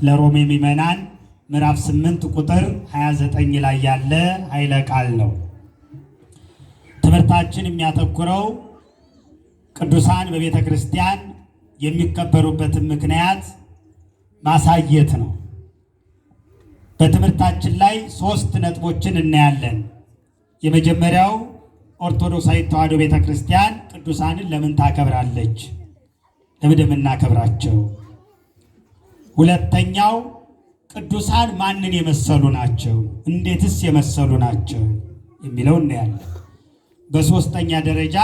ለሮሜ ምዕመናን ምዕራፍ 8 ቁጥር 29 ላይ ያለ ኃይለ ቃል ነው። ትምህርታችን የሚያተኩረው ቅዱሳን በቤተ ክርስቲያን የሚከበሩበትን ምክንያት ማሳየት ነው። በትምህርታችን ላይ 3 ነጥቦችን እናያለን። የመጀመሪያው ኦርቶዶክሳዊት ተዋሕዶ ቤተ ክርስቲያን ቅዱሳንን ለምን ታከብራለች? ለምን የምናከብራቸው? ሁለተኛው ቅዱሳን ማንን የመሰሉ ናቸው? እንዴትስ የመሰሉ ናቸው የሚለው እናያለን። በሶስተኛ ደረጃ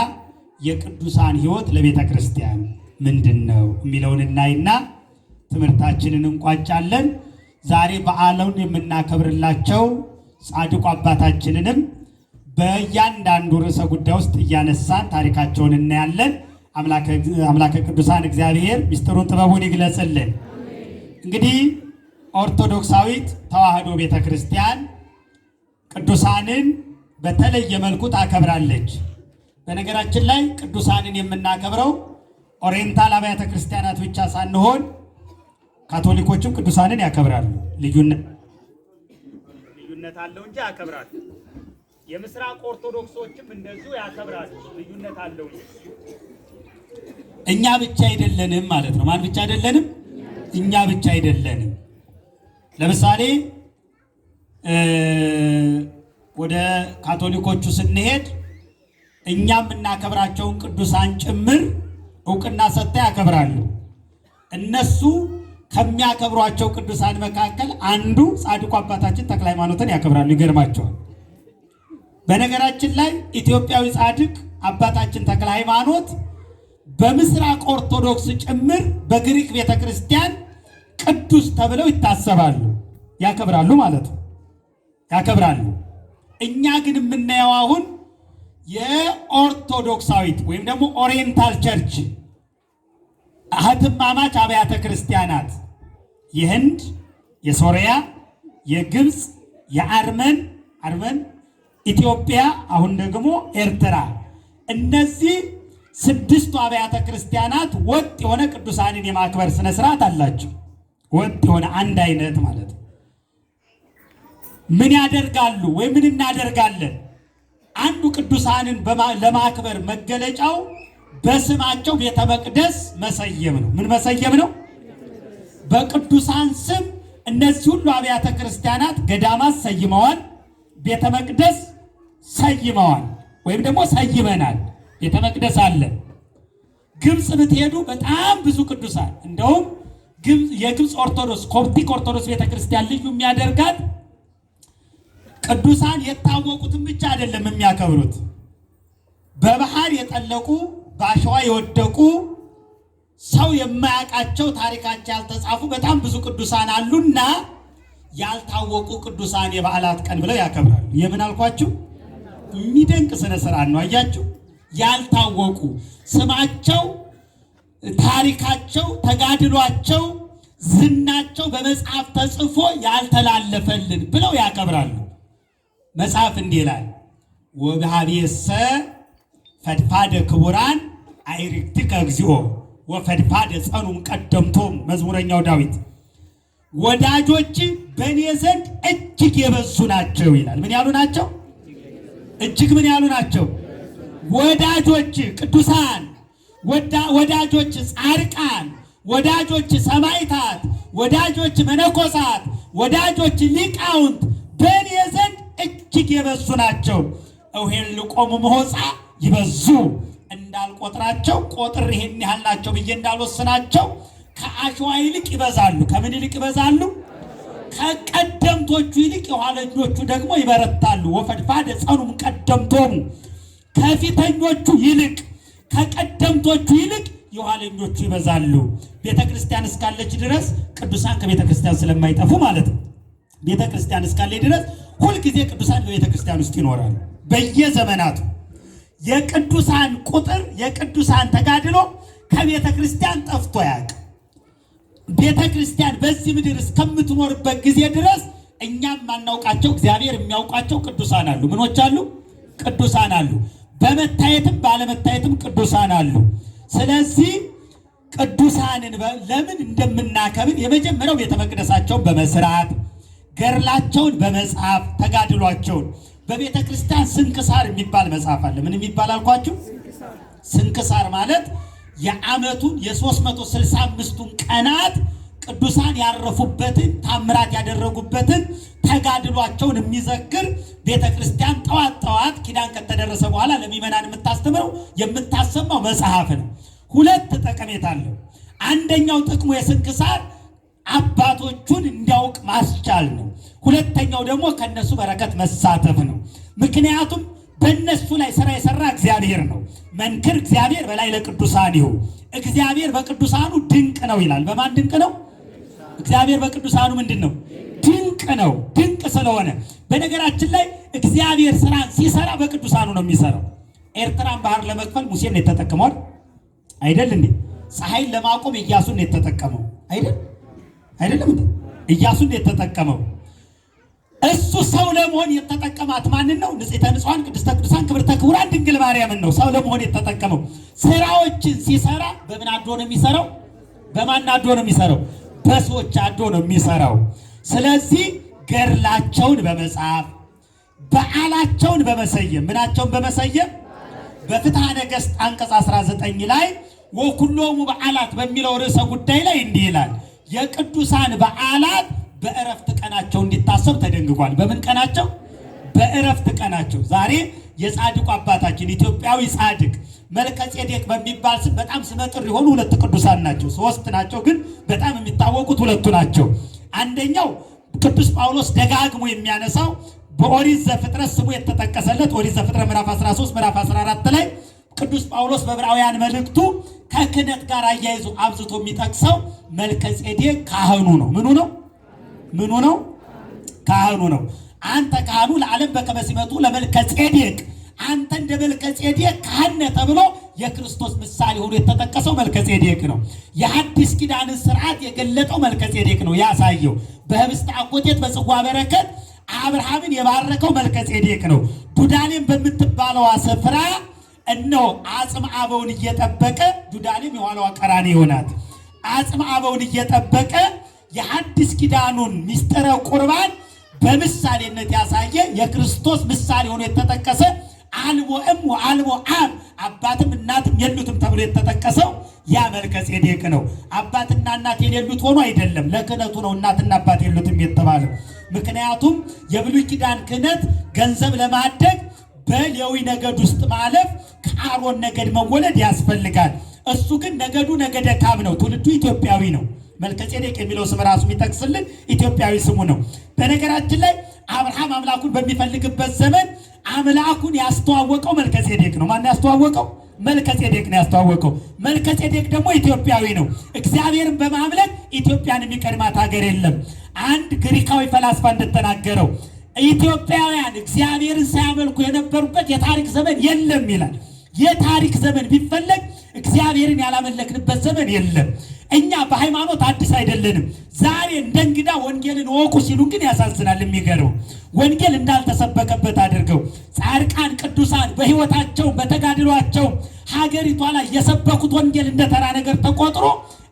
የቅዱሳን ሕይወት ለቤተ ክርስቲያን ምንድነው የሚለውን እናይና ትምህርታችንን እንቋጫለን። ዛሬ በዓሉን የምናከብርላቸው ጻድቁ አባታችንንም በእያንዳንዱ ርዕሰ ጉዳይ ውስጥ እያነሳን ታሪካቸውን እናያለን። አምላከ ቅዱሳን እግዚአብሔር ምስጢሩን ጥበቡን ይግለጽልን። እንግዲህ ኦርቶዶክሳዊት ተዋሕዶ ቤተ ክርስቲያን ቅዱሳንን በተለየ መልኩ ታከብራለች። በነገራችን ላይ ቅዱሳንን የምናከብረው ኦሪየንታል አብያተ ክርስቲያናት ብቻ ሳንሆን ካቶሊኮችም ቅዱሳንን ያከብራሉ። ልዩነት አለው እንጂ ያከብራሉ። የምስራቅ ኦርቶዶክሶችም እንደዚሁ ያከብራሉ። ልዩነት አለው እንጂ እኛ ብቻ አይደለንም ማለት ነው። ማን ብቻ አይደለንም? እኛ ብቻ አይደለንም። ለምሳሌ ወደ ካቶሊኮቹ ስንሄድ እኛ የምናከብራቸውን ቅዱሳን ጭምር እውቅና ሰጥተው ያከብራሉ። እነሱ ከሚያከብሯቸው ቅዱሳን መካከል አንዱ ጻድቁ አባታችን ተክለ ሃይማኖትን ያከብራሉ። ይገርማቸዋል። በነገራችን ላይ ኢትዮጵያዊ ጻድቅ አባታችን ተክለ ሃይማኖት በምስራቅ ኦርቶዶክስ ጭምር በግሪክ ቤተክርስቲያን ቅዱስ ተብለው ይታሰባሉ፣ ያከብራሉ ማለት ነው። ያከብራሉ። እኛ ግን የምናየው አሁን የኦርቶዶክሳዊት ወይም ደግሞ ኦሪየንታል ቸርች እህትማማች አብያተ ክርስቲያናት የህንድ፣ የሶሪያ፣ የግብፅ፣ የአርመን ኢትዮጵያ፣ አሁን ደግሞ ኤርትራ፣ እነዚህ 6ቱ አብያተ ክርስቲያናት ወጥ የሆነ ቅዱሳንን የማክበር ስነ ስርዓት አላቸው። ወጥ የሆነ አንድ አይነት ማለት ነው። ምን ያደርጋሉ ወይ ምን እናደርጋለን? አንዱ ቅዱሳንን ለማክበር መገለጫው በስማቸው ቤተ መቅደስ መሰየም ነው። ምን መሰየም ነው? በቅዱሳን ስም እነዚህ ሁሉ አብያተ ክርስቲያናት ገዳማት ሰይመዋል፣ ቤተ መቅደስ ሰይመዋል፣ ወይም ደግሞ ሰይመናል። ቤተ መቅደስ አለ። ግብፅ ብትሄዱ በጣም ብዙ ቅዱሳን፣ እንደውም የግብፅ ኦርቶዶክስ ኮፕቲክ ኦርቶዶክስ ቤተክርስቲያን ልዩ የሚያደርጋት ቅዱሳን የታወቁትን ብቻ አይደለም የሚያከብሩት። በባህር የጠለቁ በአሸዋ የወደቁ ሰው የማያውቃቸው ታሪካቸው ያልተጻፉ በጣም ብዙ ቅዱሳን አሉና ያልታወቁ ቅዱሳን የበዓላት ቀን ብለው ያከብራሉ። የምን አልኳችሁ? የሚደንቅ ስነ ስርዓት ነው። አያችሁ? ያልታወቁ ስማቸው፣ ታሪካቸው፣ ተጋድሏቸው፣ ዝናቸው በመጽሐፍ ተጽፎ ያልተላለፈልን ብለው ያከብራሉ። መጽሐፍ እንዲህ ይላል፣ ወበኀቤሰ ፈድፋደ ክቡራን አይርክትከ እግዚኦ ወፈድፋደ ጸኑም ቀደምቶም። መዝሙረኛው ዳዊት ወዳጆች በእኔ ዘንድ እጅግ የበዙ ናቸው ይላል። ምን ያሉ ናቸው? እጅግ ምን ያሉ ናቸው? ወዳጆች ቅዱሳን፣ ወዳጆች ጻድቃን፣ ወዳጆች ሰማዕታት፣ ወዳጆች መነኮሳት፣ ወዳጆች ሊቃውንት በእኔ ዘንድ እጅግ የበዙ ናቸው። እውሄልቆሙ መሆፃ ይበዙ፣ እንዳልቆጥራቸው ቆጥር ይሄን ያህል ናቸው ብዬ እንዳልወስናቸው ከአሸዋ ይልቅ ይበዛሉ። ከምን ይልቅ ይበዛሉ? ከቀደምቶቹ ይልቅ የኋለኞቹ ደግሞ ይበረታሉ። ወፈድፋደ ጸኑም ቀደምቶሙ፣ ከፊተኞቹ ይልቅ ከቀደምቶቹ ይልቅ የኋለኞቹ ይበዛሉ። ቤተ ክርስቲያን እስካለች ድረስ ቅዱሳን ከቤተ ክርስቲያን ስለማይጠፉ ማለት ነው። ቤተ ክርስቲያን እስካለች ድረስ ሁልጊዜ ቅዱሳን በቤተ ክርስቲያን ውስጥ ይኖራሉ። በየዘመናቱ የቅዱሳን ቁጥር፣ የቅዱሳን ተጋድሎ ከቤተ ክርስቲያን ጠፍቶ ያውቅ። ቤተ ክርስቲያን በዚህ ምድር እስከምትኖርበት ጊዜ ድረስ እኛም ማናውቃቸው እግዚአብሔር የሚያውቃቸው ቅዱሳን አሉ። ምኖች አሉ? ቅዱሳን አሉ። በመታየትም ባለመታየትም ቅዱሳን አሉ። ስለዚህ ቅዱሳንን ለምን እንደምናከብር የመጀመሪያው ቤተ መቅደሳቸውን በመስራት ገድላቸውን በመጻፍ ተጋድሏቸውን በቤተ ክርስቲያን ስንክሳር የሚባል መጽሐፍ አለ። ምን የሚባል አልኳችሁ? ስንክሳር ማለት የዓመቱን የ365ቱን ቀናት ቅዱሳን ያረፉበትን ታምራት ያደረጉበትን ተጋድሏቸውን የሚዘክር ቤተ ክርስቲያን ጠዋት ኪዳን ከተደረሰ በኋላ ለሚመናን የምታስተምረው የምታሰማው መጽሐፍ ነው። ሁለት ጠቀሜታ አለው። አንደኛው ጥቅሙ የስንክሳር አባቶቹን እንዲያውቅ ማስቻል ነው። ሁለተኛው ደግሞ ከነሱ በረከት መሳተፍ ነው። ምክንያቱም በእነሱ ላይ ስራ የሰራ እግዚአብሔር ነው። መንክር እግዚአብሔር በላይ ለቅዱሳን ይሁን። እግዚአብሔር በቅዱሳኑ ድንቅ ነው ይላል። በማን ድንቅ ነው? እግዚአብሔር በቅዱሳኑ ምንድን ነው? ድንቅ ነው። ድንቅ ስለሆነ በነገራችን ላይ እግዚአብሔር ስራን ሲሰራ በቅዱሳኑ ነው የሚሰራው። ኤርትራን ባህር ለመክፈል ሙሴን ነው የተጠቀመው አይደል እንዴ? ፀሐይን ለማቆም ኢያሱን ነው የተጠቀመው አይደለም እንዴ? ኢያሱን ነው የተጠቀመው። እሱ ሰው ለመሆን የተጠቀማት ማንን ነው? ንጽሕተ ንጹሐን ቅድስተ ቅዱሳን ክብርተ ክቡራን ድንግል ማርያምን ነው ሰው ለመሆን የተጠቀመው። ስራዎችን ሲሰራ በምን አድሮ ነው የሚሰራው? በማን አድሮ ነው የሚሰራው? በሰዎች አድሮ ነው የሚሰራው። ስለዚህ ገድላቸውን በመጻፍ በዓላቸውን በመሰየም ምናቸውን በመሰየም በፍትሐ ነገሥት አንቀጽ 19 ላይ ወኩሎሙ በዓላት በሚለው ርዕሰ ጉዳይ ላይ እንዲህ ይላል። የቅዱሳን በዓላት በእረፍት ቀናቸው እንዲታሰብ ተደንግጓል። በምን ቀናቸው? በእረፍት ቀናቸው። ዛሬ የጻድቁ አባታችን ኢትዮጵያዊ ጻድቅ መልከ ጼዴቅ በሚባል ስም በጣም ስመጥር የሆኑ ሁለት ቅዱሳን ናቸው። ሶስት ናቸው፣ ግን በጣም የሚታወቁት ሁለቱ ናቸው። አንደኛው ቅዱስ ጳውሎስ ደጋግሞ የሚያነሳው በኦሪት ዘፍጥረት ስሙ የተጠቀሰለት ኦሪት ዘፍጥረት ምዕራፍ 13 ምዕራፍ 14 ላይ ቅዱስ ጳውሎስ በዕብራውያን መልእክቱ ከክህነት ጋር አያይዞ አብዝቶ የሚጠቅሰው መልከ ጼዴቅ ካህኑ ነው። ምኑ ነው? ካህኑ ነው። አንተ ካህኑ ለዓለም በከመ ሲመቱ ለመልከ ጼዴቅ፣ አንተ እንደ መልከ ጼዴቅ ካህን ተብሎ የክርስቶስ ምሳሌ ሆኖ የተጠቀሰው መልከ ጼዴቅ ነው። የሐዲስ ኪዳንን ስርዓት የገለጠው መልከ ጼዴቅ ነው። ያሳየው በህብስተ አኮቴት በጽዋ በረከት አብርሃምን የባረከው መልከ ጼዴቅ ነው። ዱዳኔም በምትባለዋ ስፍራ እነሆ አጽም አበውን እየጠበቀ ዱዳኔም የኋላዋ ቀራንዮ ናት። አጽም አበውን እየጠበቀ የሐዲስ ኪዳኑን ሚስጥረ ቁርባን በምሳሌነት ያሳየ የክርስቶስ ምሳሌ ሆኖ የተጠቀሰ አልቦ እም ወአልቦ አብ አባትም እናትም የሉትም ተብሎ የተጠቀሰው ያ መልከ ጼዴቅ ነው። አባትና እናት የሌሉት ሆኖ አይደለም፣ ለክህነቱ ነው እናትና አባት የሉትም የተባለው። ምክንያቱም የብሉይ ኪዳን ክህነት ገንዘብ ለማደግ በሌዊ ነገድ ውስጥ ማለፍ ከአሮን ነገድ መወለድ ያስፈልጋል። እሱ ግን ነገዱ ነገደ ካብ ነው፣ ትውልዱ ኢትዮጵያዊ ነው። መልከ ጼዴቅ የሚለው ስም ራሱ የሚጠቅስልን ኢትዮጵያዊ ስሙ ነው። በነገራችን ላይ አብርሃም አምላኩን በሚፈልግበት ዘመን አምላኩን ያስተዋወቀው መልከ ጼዴቅ ነው። ማን ያስተዋወቀው? መልከ ጼዴቅ ነው ያስተዋወቀው። መልከ ጼዴቅ ደግሞ ኢትዮጵያዊ ነው። እግዚአብሔርን በማምለክ ኢትዮጵያን የሚቀድማት ሀገር የለም። አንድ ግሪካዊ ፈላስፋ እንደተናገረው ኢትዮጵያውያን እግዚአብሔርን ሳያመልኩ የነበሩበት የታሪክ ዘመን የለም ይላል። የታሪክ ዘመን ቢፈለግ እግዚአብሔርን ያላመለክንበት ዘመን የለም። እኛ በሃይማኖት አዲስ አይደለንም። ዛሬ እንደ እንግዳ ወንጌልን ወቁ ሲሉ ግን ያሳዝናል። የሚገርመው ወንጌል እንዳልተሰበከበት አድርገው ጻድቃን ቅዱሳን በሕይወታቸው በተጋድሏቸው ሀገሪቷ ላይ የሰበኩት ወንጌል እንደ ተራ ነገር ተቆጥሮ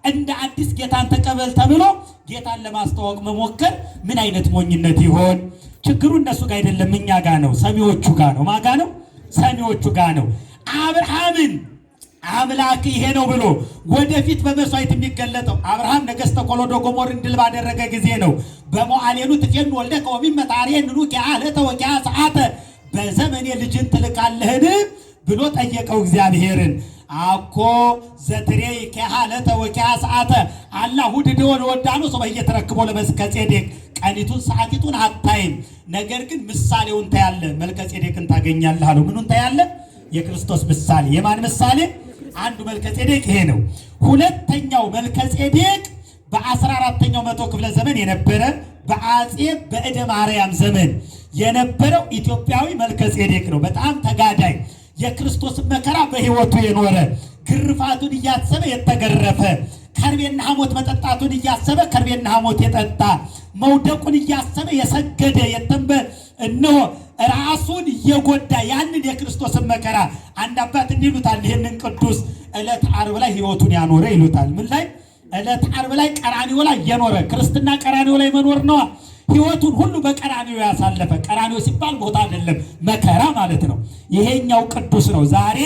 እንደ አዲስ ጌታን ተቀበል ተብሎ ጌታን ለማስተዋወቅ መሞከር ምን አይነት ሞኝነት ይሆን? ችግሩ እነሱ ጋር አይደለም፣ እኛ ጋር ነው። ሰሚዎቹ ጋር ነው። ማጋ ነው? ሰሚዎቹ ጋር ነው። አብርሃምን አምላክ ይሄ ነው ብሎ ወደፊት በመስዋዕት የሚገለጠው አብርሃም ነገሥተ ኮሎዶ ጎሞርን ድል ባደረገ ጊዜ ነው። በሞዓሌኑ ትፌን ወልደ ከወሚመ ታሬንኑ ኪያለተ ወኪያ ሰዓተ በዘመኔ ልጅን ትልካለህን ብሎ ጠየቀው እግዚአብሔርን። አኮ ዘትሬይ ኪያለተ ወኪያ ሰዓተ አላሁ ድደወል ወዳኑ ሰው እየተረክቦ ለመስከ ጼዴቅ ቀኒቱን ሰዓቲቱን አታይም፣ ነገር ግን ምሳሌውን ታያለ፣ መልከ ጼዴቅን ታገኛለህ አለው። ምኑን ታያለ? የክርስቶስ ምሳሌ። የማን ምሳሌ? አንዱ መልከ ጼዴቅ ይሄ ነው። ሁለተኛው መልከ ጼዴቅ በ14ኛው መቶ ክፍለ ዘመን የነበረ በአጼ በእደ ማርያም ዘመን የነበረው ኢትዮጵያዊ መልከ ጼዴቅ ነው። በጣም ተጋዳይ፣ የክርስቶስን መከራ በሕይወቱ የኖረ፣ ግርፋቱን እያሰበ የተገረፈ፣ ከርቤና ሐሞት መጠጣቱን እያሰበ ከርቤና ሐሞት የጠጣ፣ መውደቁን እያሰበ የሰገደ እነሆ ራሱን እየጎዳ ያንን የክርስቶስን መከራ አንድ አባት እንዲሉታል ይህንን ቅዱስ ዕለት ዓርብ ላይ ሕይወቱን ያኖረ ይሉታል። ምን ላይ? ዕለት ዓርብ ላይ ቀራንዮ ላይ የኖረ ክርስትና ቀራንዮ ላይ መኖር ነው። ሕይወቱን ሁሉ በቀራንዮ ያሳለፈ። ቀራንዮ ሲባል ቦታ አይደለም፣ መከራ ማለት ነው። ይሄኛው ቅዱስ ነው። ዛሬ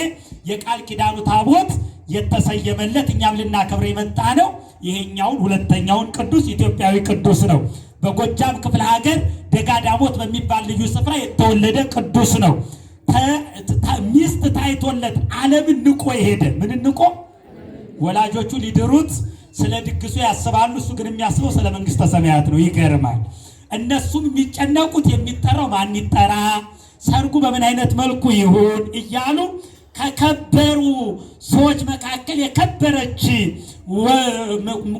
የቃል ኪዳኑ ታቦት የተሰየመለት እኛም ልናከብር የመጣ ነው። ይሄኛውን ሁለተኛውን ቅዱስ ኢትዮጵያዊ ቅዱስ ነው። በጎጃም ክፍለ ሀገር ደጋዳሞት በሚባል ልዩ ስፍራ የተወለደ ቅዱስ ነው። ሚስት ታይቶለት ዓለምን ንቆ የሄደ ምን ንቆ? ወላጆቹ ሊድሩት ስለ ድግሱ ያስባሉ። እሱ ግን የሚያስበው ስለ መንግስተ ሰማያት ነው። ይገርማል። እነሱም የሚጨነቁት የሚጠራው ማን ይጠራ፣ ሰርጉ በምን አይነት መልኩ ይሁን እያሉ ከከበሩ ሰዎች መካከል የከበረች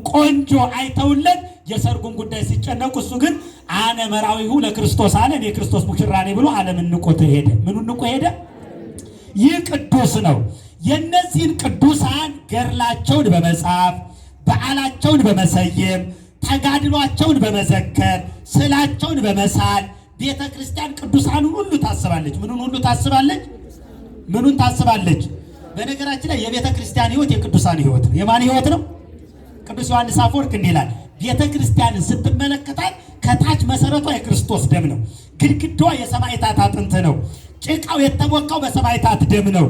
ቆንጆ አይተውለት የሰርጉን ጉዳይ ሲጨነቁ፣ እሱ ግን አነ መራዊሁ ለክርስቶስ አለ፣ እኔ ክርስቶስ ሙሽራ ነኝ ብሎ ዓለምን ንቆት ሄደ። ምኑን ንቆ ሄደ? ይህ ቅዱስ ነው። የእነዚህን ቅዱሳን ገድላቸውን በመጻፍ በዓላቸውን በመሰየም ተጋድሏቸውን በመዘከር ስዕላቸውን በመሳል ቤተ ክርስቲያን ቅዱሳኑን ሁሉ ታስባለች። ምኑን ሁሉ ታስባለች? ምኑን ታስባለች? በነገራችን ላይ የቤተ ክርስቲያን ሕይወት የቅዱሳን ሕይወት ነው። የማን ሕይወት ነው? ቅዱስ ዮሐንስ አፈወርቅ እንዲህ ይላል፣ ቤተ ክርስቲያንን ስትመለከታት ከታች መሰረቷ የክርስቶስ ደም ነው። ግድግዳዋ የሰማዕታት አጥንት ነው። ጭቃው የተቦካው በሰማዕታት ደም ነው።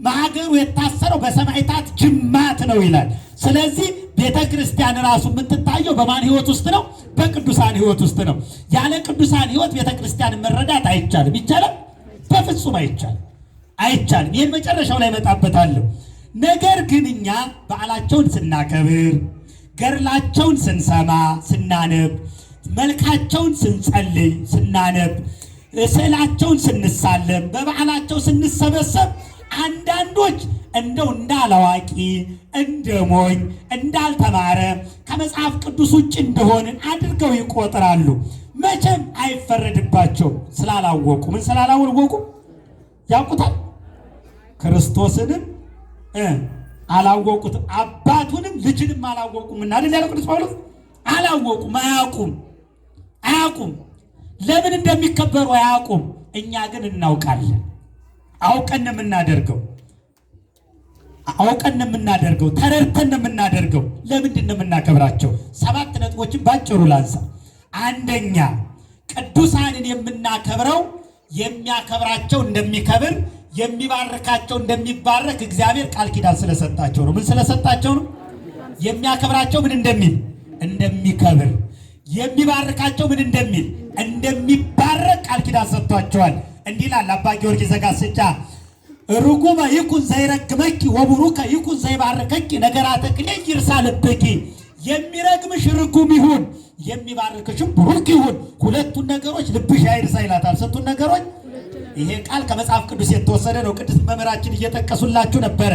ማገሩ የታሰረው በሰማዕታት ጅማት ነው ይላል። ስለዚህ ቤተ ክርስቲያን ራሱ የምትታየው በማን ሕይወት ውስጥ ነው? በቅዱሳን ሕይወት ውስጥ ነው። ያለ ቅዱሳን ሕይወት ቤተ ክርስቲያንን መረዳት አይቻልም። ይቻላል? በፍጹም አይቻልም። አይቻልም። ይህን መጨረሻው ላይ መጣበታለሁ። ነገር ግን እኛ በዓላቸውን ስናከብር፣ ገድላቸውን ስንሰማ ስናነብ፣ መልካቸውን ስንጸልይ ስናነብ፣ ስዕላቸውን ስንሳለም፣ በበዓላቸው ስንሰበሰብ አንዳንዶች እንደው እንዳላዋቂ እንደ ሞኝ እንዳልተማረ ከመጽሐፍ ቅዱስ ውጭ እንደሆንን አድርገው ይቆጥራሉ። መቼም አይፈረድባቸው ስላላወቁ። ምን ስላላወቁ? ያውቁታል። ክርስቶስንም አላወቁትም፣ አባቱንም ልጅንም አላወቁም። እና አይደል ያለው ቅዱስ ጳውሎስ? አላወቁም፣ አያውቁም። ለምን እንደሚከበሩ አያውቁም። እኛ ግን እናውቃለን። አውቀን የምናደርገው ተረድተን የምናደርገው። ለምንድን ነው የምናከብራቸው? 7 ነጥቦችን ባጭሩ ላንሳ። አንደኛ፣ ቅዱሳንን የምናከብረው የሚያከብራቸው እንደሚከብር የሚባርካቸው እንደሚባረክ እግዚአብሔር ቃል ኪዳን ስለሰጣቸው ነው። ምን ስለሰጣቸው ነው? የሚያከብራቸው ምን እንደሚል እንደሚከብር፣ የሚባርካቸው ምን እንደሚል እንደሚባረክ ቃል ኪዳን ሰጥቷቸዋል። እንዲህ ይላል አባ ጊዮርጊስ ዘጋስጫ፣ ርጉመ ይኩን ዘይረግመኪ ወቡሩከ ይኩን ዘይባርከኪ ነገራተክሌ ይርሳ ልብኪ። የሚረግምሽ ርጉም ይሁን የሚባርክሽም ቡሩክ ይሁን፣ ሁለቱን ነገሮች ልብሽ አይርሳ ይላታል። ስንቱን ነገሮች? ይሄ ቃል ከመጽሐፍ ቅዱስ የተወሰደ ነው። ቅድስት መምህራችን እየጠቀሱላችሁ ነበረ።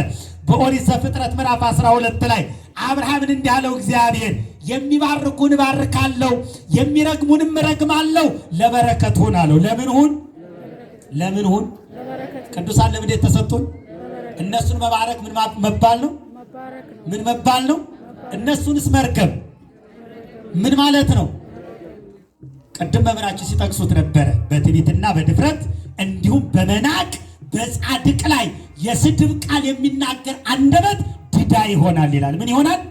በኦሪት ዘፍጥረት ምዕራፍ 12 ላይ አብርሃምን እንዲህ አለው እግዚአብሔር፣ የሚባርኩን እባርካለሁ፣ የሚረግሙንም እረግማለሁ፣ ለበረከት ሁን አለው። ለምን ሁን? ለምን ሁን? ቅዱሳን ለምን የተሰጡን? እነሱን መባረክ ምን መባል ነው? ምን መባል ነው? እነሱንስ መርገም ምን ማለት ነው? ቅድም መምህራችን ሲጠቅሱት ነበረ። በትዕቢትና በድፍረት እንዲሁም በመናቅ በጻድቅ ላይ የስድብ ቃል የሚናገር አንደበት ድዳ ይሆናል ይላል። ምን ይሆናል?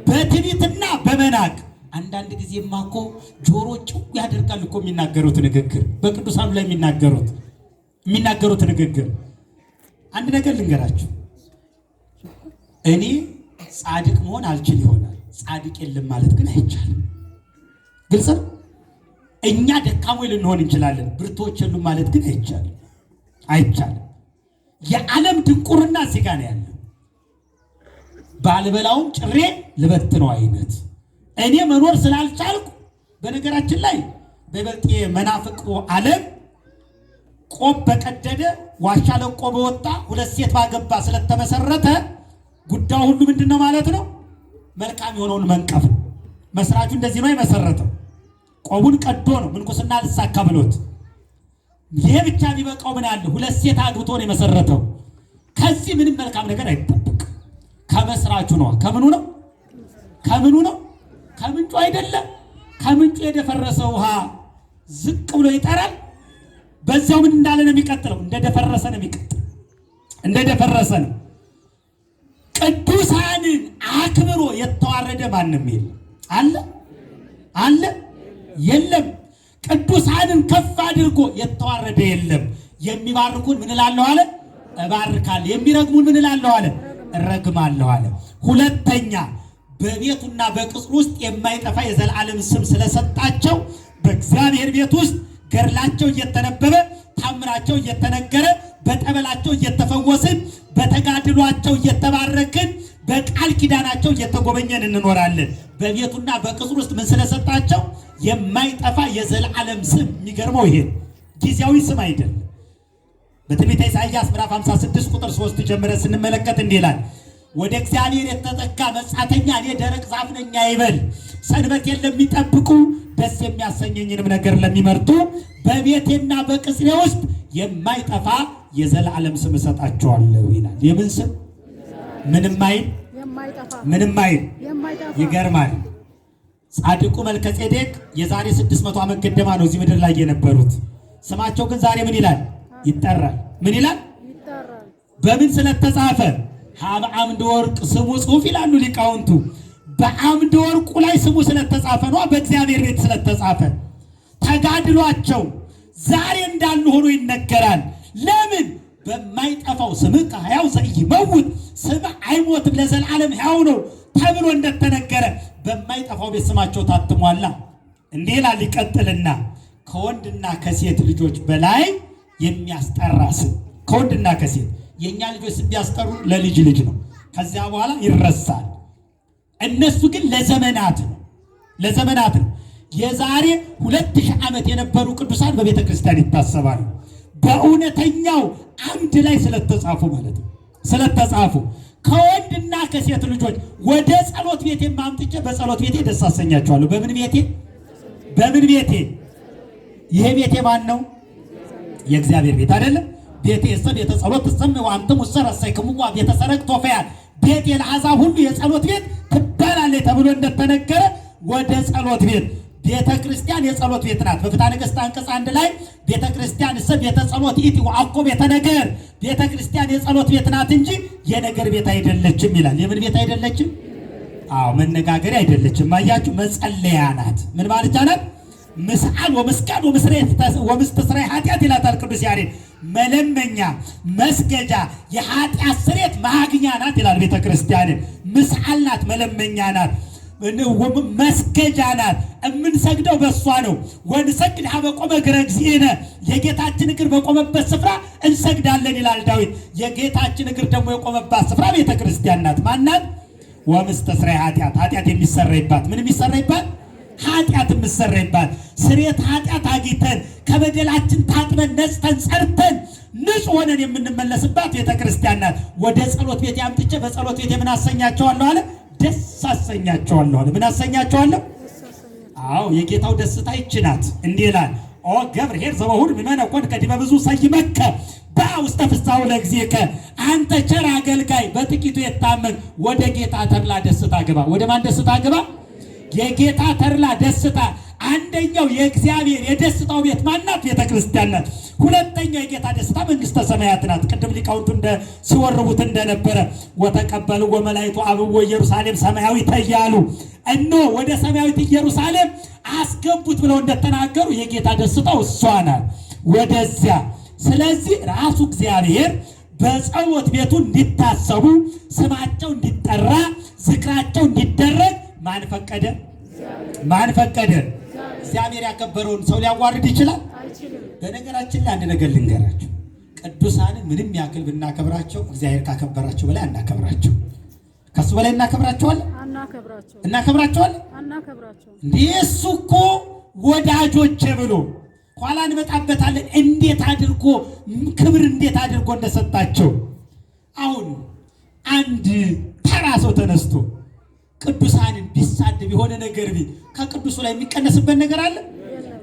በትዕቢትና በመናቅ። አንዳንድ ጊዜማ እኮ ጆሮ ጭው ያደርጋል እኮ የሚናገሩት ንግግር፣ በቅዱሳኑ ላይ የሚናገሩት ንግግር። አንድ ነገር ልንገራችሁ። እኔ ጻድቅ መሆን አልችል ይሆናል፣ ጻድቅ የለም ማለት ግን አይቻልም። ግልጽ ነው። እኛ ደካሞች ልንሆን እንችላለን፣ ብርቶች የሉም ማለት ግን አይቻልም። የዓለም ድንቁርና እዚህ ጋር ነው ያለው። ባልበላውም ጭሬ ልበትነው አይነት እኔ መኖር ስላልቻልኩ። በነገራችን ላይ በይበልጥ መናፍቁ ዓለም ቆብ በቀደደ ዋሻ ለቆ በወጣ 2 ሴት ባገባ ስለተመሰረተ ጉዳዩ ሁሉ ምንድነው ማለት ነው? መልካም የሆነውን መንቀፍ ነው። መስራቹ እንደዚህ ነው የመሰረተው። ቆቡን ቀዶ ነው ምንኩስና ልሳካ ብሎት። ይሄ ብቻ ቢበቃው ምን አለ? 2 ሴት አግብቶ ነው የመሰረተው። ከዚህ ምንም መልካም ነገር አይጠብቅ። ከመስራቹ ነው። ከምኑ ነው? ከምንጩ አይደለም። ከምንጩ የደፈረሰ ውሃ ዝቅ ብሎ ይጠራል። በዛው ምን እንዳለ ነው የሚቀጥለው? እንደደፈረሰ ነው የሚቀጥለው። እንደደፈረሰ ነው። ቅዱሳንን አክብሮ የተዋረደ ማንም የለም። አለ አለ የለም። ቅዱሳንን ከፍ አድርጎ የተዋረደ የለም። የሚባርኩን ምን እላለሁ አለ? እባርካለሁ። የሚረግሙን ምን እላለሁ አለ? እረግማለሁ አለ። ሁለተኛ በቤቱና በቅጽሩ ውስጥ የማይጠፋ የዘላለም ስም ስለሰጣቸው በእግዚአብሔር ቤት ውስጥ ገድላቸው እየተነበበ ታምራቸው እየተነገረ በጠበላቸው እየተፈወስን በተጋድሏቸው እየተባረክን በቃል ኪዳናቸው እየተጎበኘን እንኖራለን። በቤቱና በቅጽሩ ውስጥ ምን ስለሰጣቸው? የማይጠፋ የዘላለም ስም። የሚገርመው ይሄ ጊዜያዊ ስም አይደለም። በትንቢተ ኢሳይያስ ምዕራፍ 56 ቁጥር 3 ጀምረን ስንመለከት እንዲህ ይላል፣ ወደ እግዚአብሔር የተጠጋ መጻተኛ እኔ ደረቅ ዛፍ ነኝ አይበል። ሰንበቴን ለሚጠብቁ ደስ የሚያሰኘኝንም ነገር ለሚመርጡ በቤቴና በቅጽሬ ውስጥ የማይጠፋ የዘላለም ስም እሰጣቸዋለሁ ይላል። የምን ስም? ምንም አይል ምንም አይል። ይገርማል። ጻድቁ መልከጼዴቅ የዛሬ 600 ዓመት ገደማ ነው እዚህ ምድር ላይ የነበሩት። ስማቸው ግን ዛሬ ምን ይላል? ይጠራል። ምን ይላል? በምን ስለተጻፈ? በአምደ ወርቅ ስሙ ጽሑፍ ይላሉ ሊቃውንቱ። በአምደ ወርቁ ላይ ስሙ ስለተጻፈ ነው። በእግዚአብሔር ቤት ስለተጻፈ ተጋድሏቸው ዛሬ እንዳሉ ሆኖ ይነገራል። ለምን? በማይጠፋው ስምህ ከሕያው ዘኢይመውት ስምህ አይሞትም ለዘላለም ሕያው ነው ተብሎ እንደተነገረ በማይጠፋው ቤት ስማቸው ታትሟላ። እንዲህ ይላል ይቀጥልና፣ ከወንድና ከሴት ልጆች በላይ የሚያስጠራ ስም። ከወንድና ከሴት የእኛ ልጆች ስም ቢያስጠሩ ለልጅ ልጅ ነው፣ ከዚያ በኋላ ይረሳል። እነሱ ግን ለዘመናት ነው፣ ለዘመናት ነው። የዛሬ 2000 ዓመት የነበሩ ቅዱሳን በቤተ ክርስቲያን ይታሰባሉ። በእውነተኛው አምድ ላይ ስለተጻፉ ማለት ነው። ስለተጻፉ ከወንድና ከሴት ልጆች ወደ ጸሎት ቤቴ ማምጥቼ በጸሎት ቤቴ ደስ አሰኛቸዋለሁ። በምን ቤቴ? በምን ቤቴ? ይሄ ቤቴ ማን ነው? የእግዚአብሔር ቤት አይደለም? ቤቴ የሰብ የተጸሎት ተሰም ወአንተሙ ሰረሰይክሙ ቤተ ሰረቅ ቶፈያል ቤት የአሕዛብ ሁሉ የጸሎት ቤት ትባላለች ተብሎ እንደተነገረ ወደ ጸሎት ቤት ቤተ ክርስቲያን የጸሎት ቤት ናት። በፍትሐ ነገሥት አንቀጽ 1 ላይ ቤተ ክርስቲያን ሰብ ቤተ ጸሎት ኢቲ ወአኮ ቤተ ነገር፣ ቤተ ክርስቲያን የጸሎት ቤት ናት እንጂ የነገር ቤት አይደለችም ይላል። የምን ቤት አይደለችም? አዎ መነጋገሪያ አይደለችም። አያችሁ፣ መጸለያ ናት። ምን ማለት ናት? ምስዓል ወመስቀል ወምስተስራይ ኃጢአት ይላታል ቅዱስ ያሬድ። መለመኛ፣ መስገጃ፣ የኃጢአት ስርየት ማግኛ ናት ይላል ቤተ ክርስቲያንን። ምስዓል ናት፣ መለመኛ ናት፣ መስገጃ ናት። የምንሰግደው በእሷ ነው። ወንሰግድ ሀበ ቆመ እግረ እግዚእነ፣ የጌታችን እግር በቆመበት ስፍራ እንሰግዳለን ይላል ዳዊት። የጌታችን እግር ደግሞ የቆመባት ስፍራ ቤተ ክርስቲያን ናት። ማናት? ወምስተስራይ ኃጢአት፣ ኃጢአት የሚሰረይባት። ምን የሚሰረይባት? ኃጢአት የምሰረይባት። ስርየት ኃጢአት አግኝተን ከበደላችን ታጥበን ነጽተን ጸርተን ንጹሕ ሆነን የምንመለስባት ቤተ ክርስቲያን ናት። ወደ ጸሎት ቤት ያምጥቼ በጸሎት ቤት ምን አሰኛቸዋለሁ አለ? ደስ አሰኛቸዋለሁ አለ። ምን አሰኛቸዋለሁ? አዎ የጌታው ደስታ ይህች ናት። እንዲህ ይላል፣ ኦ ገብርኄር ዘበሁር ምእመነ ኮንከ ዲበ ብዙ ሰይመከ በውስተ ፍሥሓሁ ለእግዚእከ። አንተ ቸር አገልጋይ በጥቂቱ የታመን ወደ ጌታ ተድላ ደስታ ግባ። ወደ ማን ደስታ ግባ? የጌታ ተድላ ደስታ። አንደኛው የእግዚአብሔር የደስታው ቤት ማናት? ቤተ ክርስቲያን ናት። ሁለተኛው የጌታ ደስታ መንግስተ ሰማያት ናት። ቅድም ሊቃውንቱ ሲወርቡት እንደነበረ ወተቀበሉ ወመላእክቱ አብቦ ኢየሩሳሌም ሰማያዊት እያሉ እነሆ ወደ ሰማያዊት ኢየሩሳሌም አስገቡት ብለው እንደተናገሩ የጌታ ደስታው እሷ ናት። ወደዚያ ስለዚህ ራሱ እግዚአብሔር በጸሎት ቤቱ እንዲታሰቡ ስማቸው እንዲጠራ ዝክራቸው እንዲደረግ ማን ፈቀደ? ማን ፈቀደ? እግዚአብሔር ያከበረውን ሰው ሊያዋርድ ይችላል? በነገራችን ላይ አንድ ነገር ልንገራቸው። ቅዱሳንን ምንም ያክል ብናከብራቸው እግዚአብሔር ካከበራቸው በላይ አናከብራቸው። ከሱ በላይ እናከብራቸዋለን? እናከብራቸዋለን? እንዲህ እሱ እኮ ወዳጆቼ ብሎ ኋላ እንመጣበታለን። እንዴት አድርጎ ክብር እንዴት አድርጎ እንደሰጣቸው። አሁን አንድ ተራ ሰው ተነስቶ ቅዱሳንን ቢሳደብ የሆነ ነገር ከቅዱሱ ላይ የሚቀነስበት ነገር አለ?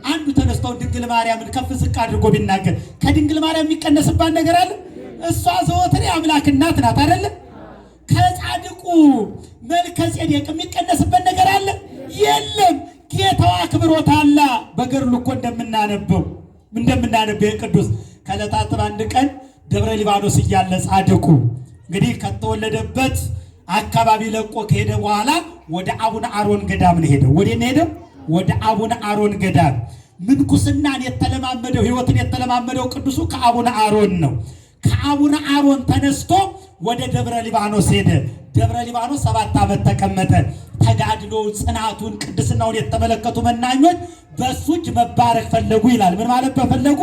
አንዱ ተነስቶ ድንግል ማርያምን ከፍ ዝቅ አድርጎ ቢናገር ከድንግል ማርያም የሚቀነስባት ነገር አለ? እሷ ዘወትር የአምላክ እናት ናት አይደለ? ከጻድቁ መልከጼዴቅ የሚቀነስበት ነገር አለ? የለም። ጌታው አክብሮታል። በገድሉ እኮ እንደምናነበው እንደምናነበው ቅዱስ ከዕለታት አንድ ቀን ደብረ ሊባኖስ እያለ ጻድቁ እንግዲህ ከተወለደበት አካባቢ ለቆ ከሄደ በኋላ ወደ አቡነ አሮን ገዳም ነው ሄደው። ወደ እነ ሄደው ወደ አቡነ አሮን ገዳም ምንኩስናን የተለማመደው ሕይወትን የተለማመደው ቅዱሱ ከአቡነ አሮን ነው። ከአቡነ አሮን ተነስቶ ወደ ደብረ ሊባኖስ ሄደ። ደብረ ሊባኖስ 7 ዓመት ተቀመጠ። ተጋድሎ ጽናቱን ቅድስናውን የተመለከቱ መናኞች በሱ እጅ መባረክ ፈለጉ ይላል። ምን ማለት በፈለጉ?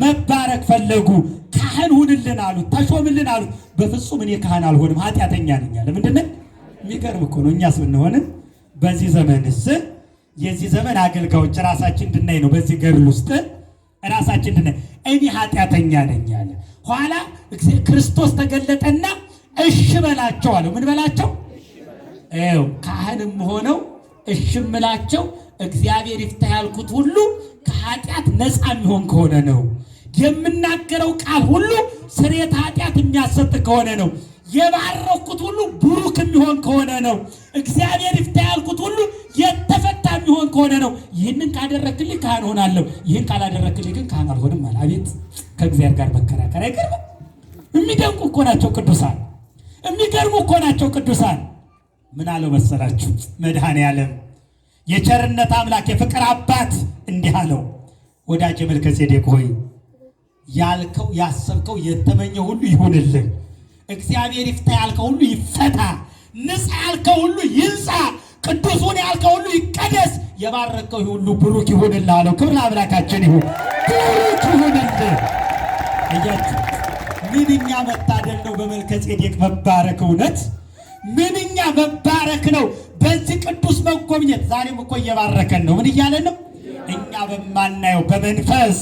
መባረክ ፈለጉ። ካህን ሁንልን አሉት፣ ተሾምልን አሉት። በፍጹም እኔ ካህን አልሆንም ኃጢአተኛ ነኝ አለ። ምንድነው? የሚገርም እኮ ነው። እኛስ ብንሆን በዚህ ዘመንስ የዚህ ዘመን አገልጋዮች ራሳችን እንድናይ ነው። በዚህ ገድል ውስጥ ራሳችን እንድናይ እኔ ኃጢአተኛ ነኝ አለ። ኋላ ክርስቶስ ተገለጠና እሺ በላቸው አለው። ምን በላቸው? ካህንም ሆነው እሺ ምላቸው እግዚአብሔር ይፍታ ያልኩት ሁሉ ከኃጢአት ነፃ የሚሆን ከሆነ ነው። የምናገረው ቃል ሁሉ ስርየተ ኃጢአት የሚያሰጥ ከሆነ ነው። የባረኩት ሁሉ ብሩክ የሚሆን ከሆነ ነው። እግዚአብሔር ይፍታ ያልኩት ሁሉ የተፈታ የሚሆን ከሆነ ነው። ይህንን ካደረክልኝ ካህን ሆናለሁ፣ ይህን ካላደረክልኝ ግን ካህን አልሆንም አለ። አቤት ከእግዚአብሔር ጋር መከራከር አይገርምም? የሚደንቁ እኮ ናቸው ቅዱሳን፣ የሚገርሙ እኮ ናቸው ቅዱሳን። ምን አለው መሰላችሁ? መድኃኔዓለም የቸርነት አምላክ የፍቅር አባት እንዲህ አለው፣ ወዳጄ መልከ ጼዴቅ ሆይ ያልከው ያሰብከው የተመኘው ሁሉ ይሁንልህ። እግዚአብሔር ይፍታ ያልከው ሁሉ ይፈታ፣ ንጻ ያልከው ሁሉ ይንጻ፣ ቅዱሱን ያልከው ሁሉ ይቀደስ፣ የባረከው ሁሉ ብሩክ ይሁንልህ አለው። ክብር ለአምላካችን ይሁን፣ ብሩክ ይሁንልህ። እያችሁ ምንኛ መታደል ነው በመልከ ጼዴቅ መባረክ! እውነት ምንኛ መባረክ ነው በዚህ ቅዱስ መጎብኘት። ዛሬም እኮ እየባረከን ነው። ምን እያለን ነው? እኛ በማናየው በመንፈስ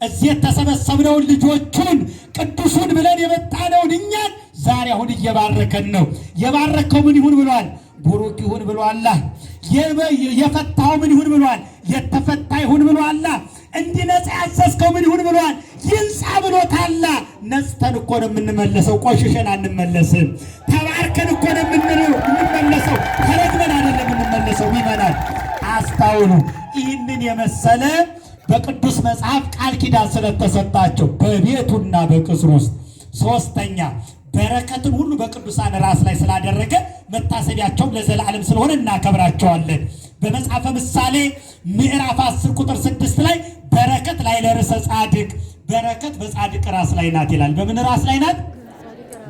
እዚህ የተሰበሰብነውን ልጆቹን ቅዱሱን ብለን የመጣነውን እኛን ዛሬ አሁን እየባረከን ነው። የባረከው ምን ይሁን ብሏል? ቡሩክ ይሁን ብሏል። የፈታው ምን ይሁን ብሏል? የተፈታ ይሁን ብሏል። እንዲነጻ ያዘዝከው ምን ይሁን ብሏል? ይንጻ ብሎታል። ነጽተን እኮ ነው የምንመለሰው፣ ቆሽሸን አንመለስም። ተባርከን እኮ ነው የምንመለሰው፣ ተረግመን አይደለም የምንመለሰው። ይመናል። አስታውሉ። ይህንን የመሰለ በቅዱስ መጽሐፍ ቃል ኪዳን ስለተሰጣቸው በቤቱና በቅጽሩ ውስጥ ሶስተኛ በረከትን ሁሉ በቅዱሳን ራስ ላይ ስላደረገ መታሰቢያቸውም ለዘላለም ስለሆነ እናከብራቸዋለን። በመጽሐፈ ምሳሌ ምዕራፍ 10 ቁጥር 6 ላይ በረከት ላይ ለርዕሰ ጻድቅ፣ በረከት በጻድቅ ራስ ላይ ናት ይላል። በምን ራስ ላይ ናት?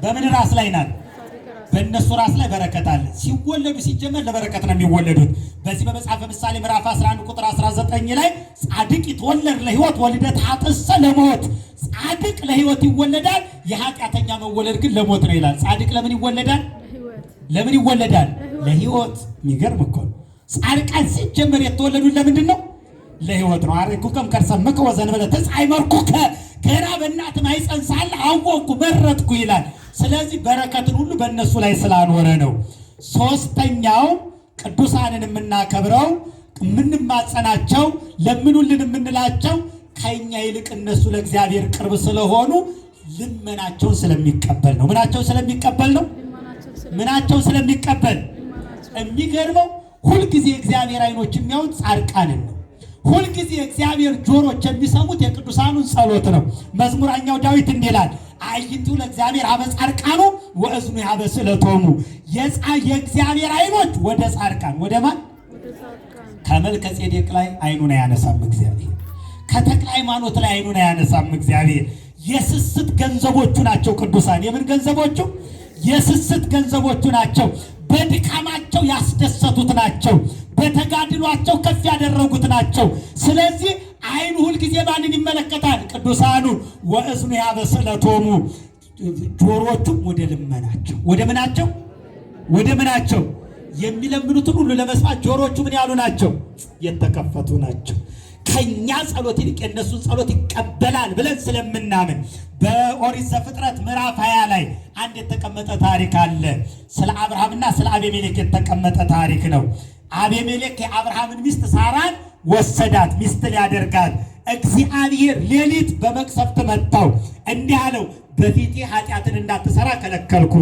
በምን ራስ ላይ ናት? በእነሱ ራስ ላይ በረከት አለ። ሲወለዱ ሲጀመር ለበረከት ነው የሚወለዱት። በዚህ በመጽሐፈ ምሳሌ ምዕራፍ 11 ቁጥር 19 ላይ ጻድቅ ይትወለድ ለሕይወት ወልደት ኃጥእሰ ለሞት፣ ጻድቅ ለሕይወት ይወለዳል፣ የኃጢአተኛ መወለድ ግን ለሞት ነው ይላል። ጻድቅ ለምን ይወለዳል? ለምን ይወለዳል? ለሕይወት። የሚገርም እኮ ነው። ጻድቃን ሲጀመር የተወለዱት ለምንድን ነው? ለሕይወት ነው። አርኩከም ከርሰምከ ወዘንበለ ተጻይመርኩከ፣ ገና በእናትህ ማኅፀን ሳለህ አወቅኩ መረጥኩ ይላል። ስለዚህ በረከትን ሁሉ በእነሱ ላይ ስላኖረ ነው። ሶስተኛው ቅዱሳንን የምናከብረው የምንማጸናቸው፣ ለምኑልን የምንላቸው ከኛ ይልቅ እነሱ ለእግዚአብሔር ቅርብ ስለሆኑ ልመናቸውን ስለሚቀበል ነው። ምናቸውን ስለሚቀበል ነው? ምናቸውን ስለሚቀበል። የሚገርመው ሁልጊዜ እግዚአብሔር ዓይኖች የሚያዩት ጻድቃንን ነው። ሁልጊዜ እግዚአብሔር ጆሮች የሚሰሙት የቅዱሳኑን ጸሎት ነው። መዝሙረኛው ዳዊት እንዲህ ይላል፣ አዕይንቱ ለእግዚአብሔር ሀበ ጻድቃኑ ወእዝኑ ሀበ ስእለቶሙ። የእግዚአብሔር ዓይኖች ወደ ጻድቃን፣ ወደ ማን? ከመልከ ጼዴቅ ላይ ዓይኑን አያነሳም እግዚአብሔር። ከተክለ ሃይማኖት ላይ ዓይኑን አያነሳም እግዚአብሔር። የስስት ገንዘቦቹ ናቸው ቅዱሳን። የምን ገንዘቦቹ? የስስት ገንዘቦቹ ናቸው። በድካማቸው ያስደሰቱት ናቸው። በተጋድሏቸው ከፍ ያደረጉት ናቸው። ስለዚህ ዓይኑ ሁልጊዜ ማንን ይመለከታል? ቅዱሳኑን። ወእዝኑ ሀበ ስእለቶሙ፣ ጆሮቹም ወደ ልመናቸው። ወደ ምናቸው? ወደ ምናቸው? የሚለምኑትን ሁሉ ለመስማት ጆሮቹ ምን ያሉ ናቸው? የተከፈቱ ናቸው። ከኛ ጸሎት ይልቅ የእነሱን ጸሎት ይቀበላል ብለን ስለምናምን በኦሪት ዘፍጥረት ምዕራፍ 20 ላይ አንድ የተቀመጠ ታሪክ አለ። ስለ አብርሃምና ስለ አቤሜሌክ የተቀመጠ ታሪክ ነው። አቤሜሌክ የአብርሃምን ሚስት ሳራን ወሰዳት፣ ሚስት ሊያደርጋት። እግዚአብሔር ሌሊት በመቅሰፍት መታው። እንዲህ አለው፣ በፊቴ ኃጢአትን እንዳትሰራ ከለከልኩ።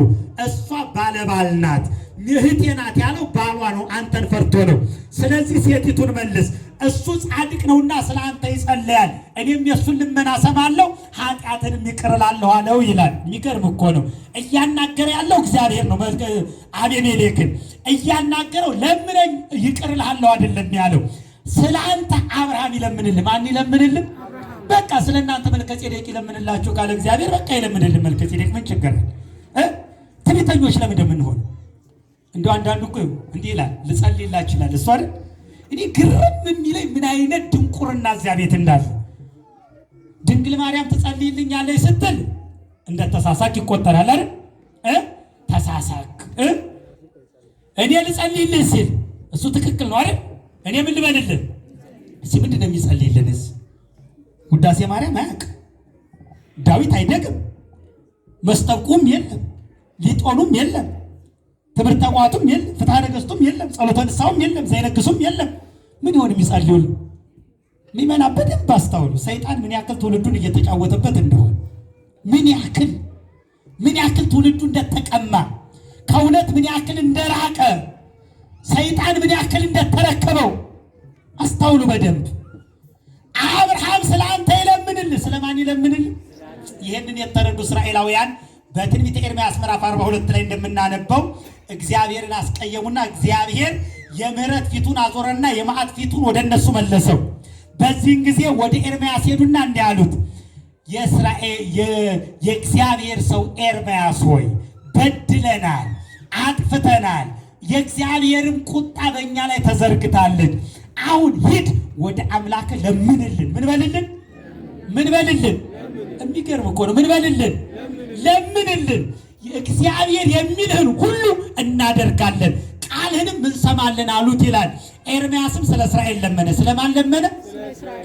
እሷ ባለባል ናት፣ እህቴ ናት ያለው ባሏ ነው፣ አንተን ፈርቶ ነው። ስለዚህ ሴቲቱን መልስ፣ እሱ ጻድቅ ነውና ስለአንተ ይጸልያል፣ እኔም የእሱን ልመና ሰማለሁ፣ ኃጢአትንም ይቅር እላለሁ አለው ይላል። የሚገርም እኮ ነው። እያናገረ ያለው እግዚአብሔር ነው። አቤሜሌክን እያናገረው ለምነኝ ይቅር እልሃለሁ አይደለም ያለው። ስለአንተ አብርሃም ይለምንልህ። ማን ይለምንልህ? በቃ ስለ እናንተ መልከጼዴቅ ይለምንላችሁ ካለ እግዚአብሔር በቃ ይለምንልህ መልከጼዴቅ። ምን ችግር ነው? ትዕቢተኞች ለምን እንደምንሆን እንደው አንዳንዱ እኮ እንዲህ ይላል፣ ልጸልይላችሁ ይላል። እሱ አይደል እኔ ግርም የሚለኝ ምን አይነት ድንቁርና እዚያ ቤት እንዳለ። ድንግል ማርያም ትጸልይልኛለች ስትል እንደ ተሳሳክ ይቆጠራል አይደል? ተሳሳክ። እኔ ልጸልይልህ ሲል እሱ ትክክል ነው አይደል? እኔ ምን ልበልልህ? እዚህ ምንድን ነው የሚጸልይልንስ? ውዳሴ ማርያም አያውቅ፣ ዳዊት አይደግም፣ መስጠቁም የለም፣ ሊጦኑም የለም፣ ትምህርተ ቋቱም የለም፣ ፍትሐ ነገሥቱም የለም፣ ጸሎተ ንስሐውም የለም፣ ዘይነግሱም የለም። ምን ይሆን የሚጸልዩልን? ሚመና በደንብ አስተውሉ። ሰይጣን ምን ያክል ትውልዱን እየተጫወተበት እንደሆነ፣ ምን ያክል ትውልዱ እንደተቀማ፣ ከእውነት ምን ያክል እንደራቀ፣ ሰይጣን ምን ያክል እንደተረከበው አስተውሉ በደንብ። አብርሃም ስለ አንተ ይለምንልህ። ስለማን ይለምንልህ? ይህንን የተረዱ እስራኤላውያን በትንቢተ ኤርምያስ ምዕራፍ 42 ላይ እንደምናነበው እግዚአብሔርን አስቀየሙና እግዚአብሔር የምህረት ፊቱን አዞረና የመዓት ፊቱን ወደ እነሱ መለሰው። በዚህን ጊዜ ወደ ኤርምያስ ሄዱና እንዲህ አሉት፣ የእግዚአብሔር ሰው ኤርምያስ ሆይ በድለናል፣ አጥፍተናል፣ የእግዚአብሔርም ቁጣ በእኛ ላይ ተዘርግታለች። አሁን ሂድ ወደ አምላክ ለምንልን። ምን በልልን? የሚገርም እኮ ነው። ምን በልልን? ለምንልን። እግዚአብሔር የሚልህን ሁሉ እናደርጋለን፣ ቃልህንም እንሰማለን አሉት ይላል። ኤርምያስም ስለ እስራኤል ለመነ። ስለማን ለመነ?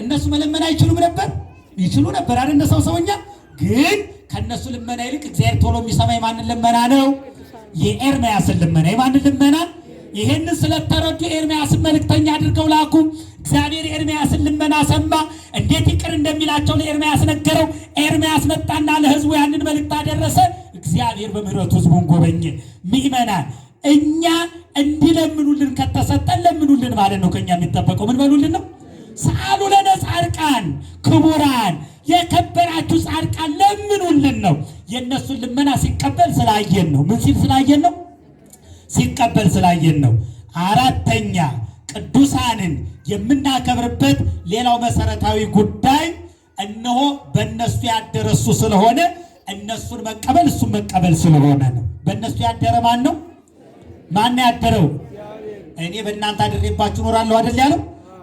እነሱ መለመን አይችሉም ነበር? ይችሉ ነበር አይደል? እንደ ሰውኛ ግን ከነሱ ልመና ይልቅ እግዚአብሔር ቶሎ የሚሰማ የማንን ልመና ነው? የኤርምያስን ልመና። የማንን ልመና? ይሄንን ስለተረዱ ኤርምያስን መልእክተኛ አድርገው ላኩ። እግዚአብሔር ኤርምያስን ልመና ሰማ። እንዴት ይቅር እንደሚላቸው ለኤርምያስ ነገረው። ኤርምያስ መጣና ለሕዝቡ ያንን መልእክት አደረሰ። እግዚአብሔር በምህረቱ ሕዝቡን ጎበኘ። ምእመናን እኛ እንዲለምኑልን ከተሰጠን ለምኑልን ማለት ነው። ከኛ የሚጠበቀው ምን በሉልን ነው? ሰአሉ ለነ ጻድቃን ክቡራን፣ የከበራችሁ ጻድቃን ለምኑልን ነው። የእነሱን ልመና ሲቀበል ስላየን ነው። ምን ሲል ስላየን ነው? ሲቀበል ስላየን ነው። አራተኛ ቅዱሳንን የምናከብርበት ሌላው መሰረታዊ ጉዳይ እነሆ በእነሱ ያደረሱ ስለሆነ እነሱን መቀበል እሱን መቀበል ስለሆነ ነው። በእነሱ ያደረ ማን ነው? ማን ያደረው? እኔ በእናንተ አድሬባችሁ እኖራለሁ አይደል ያለው።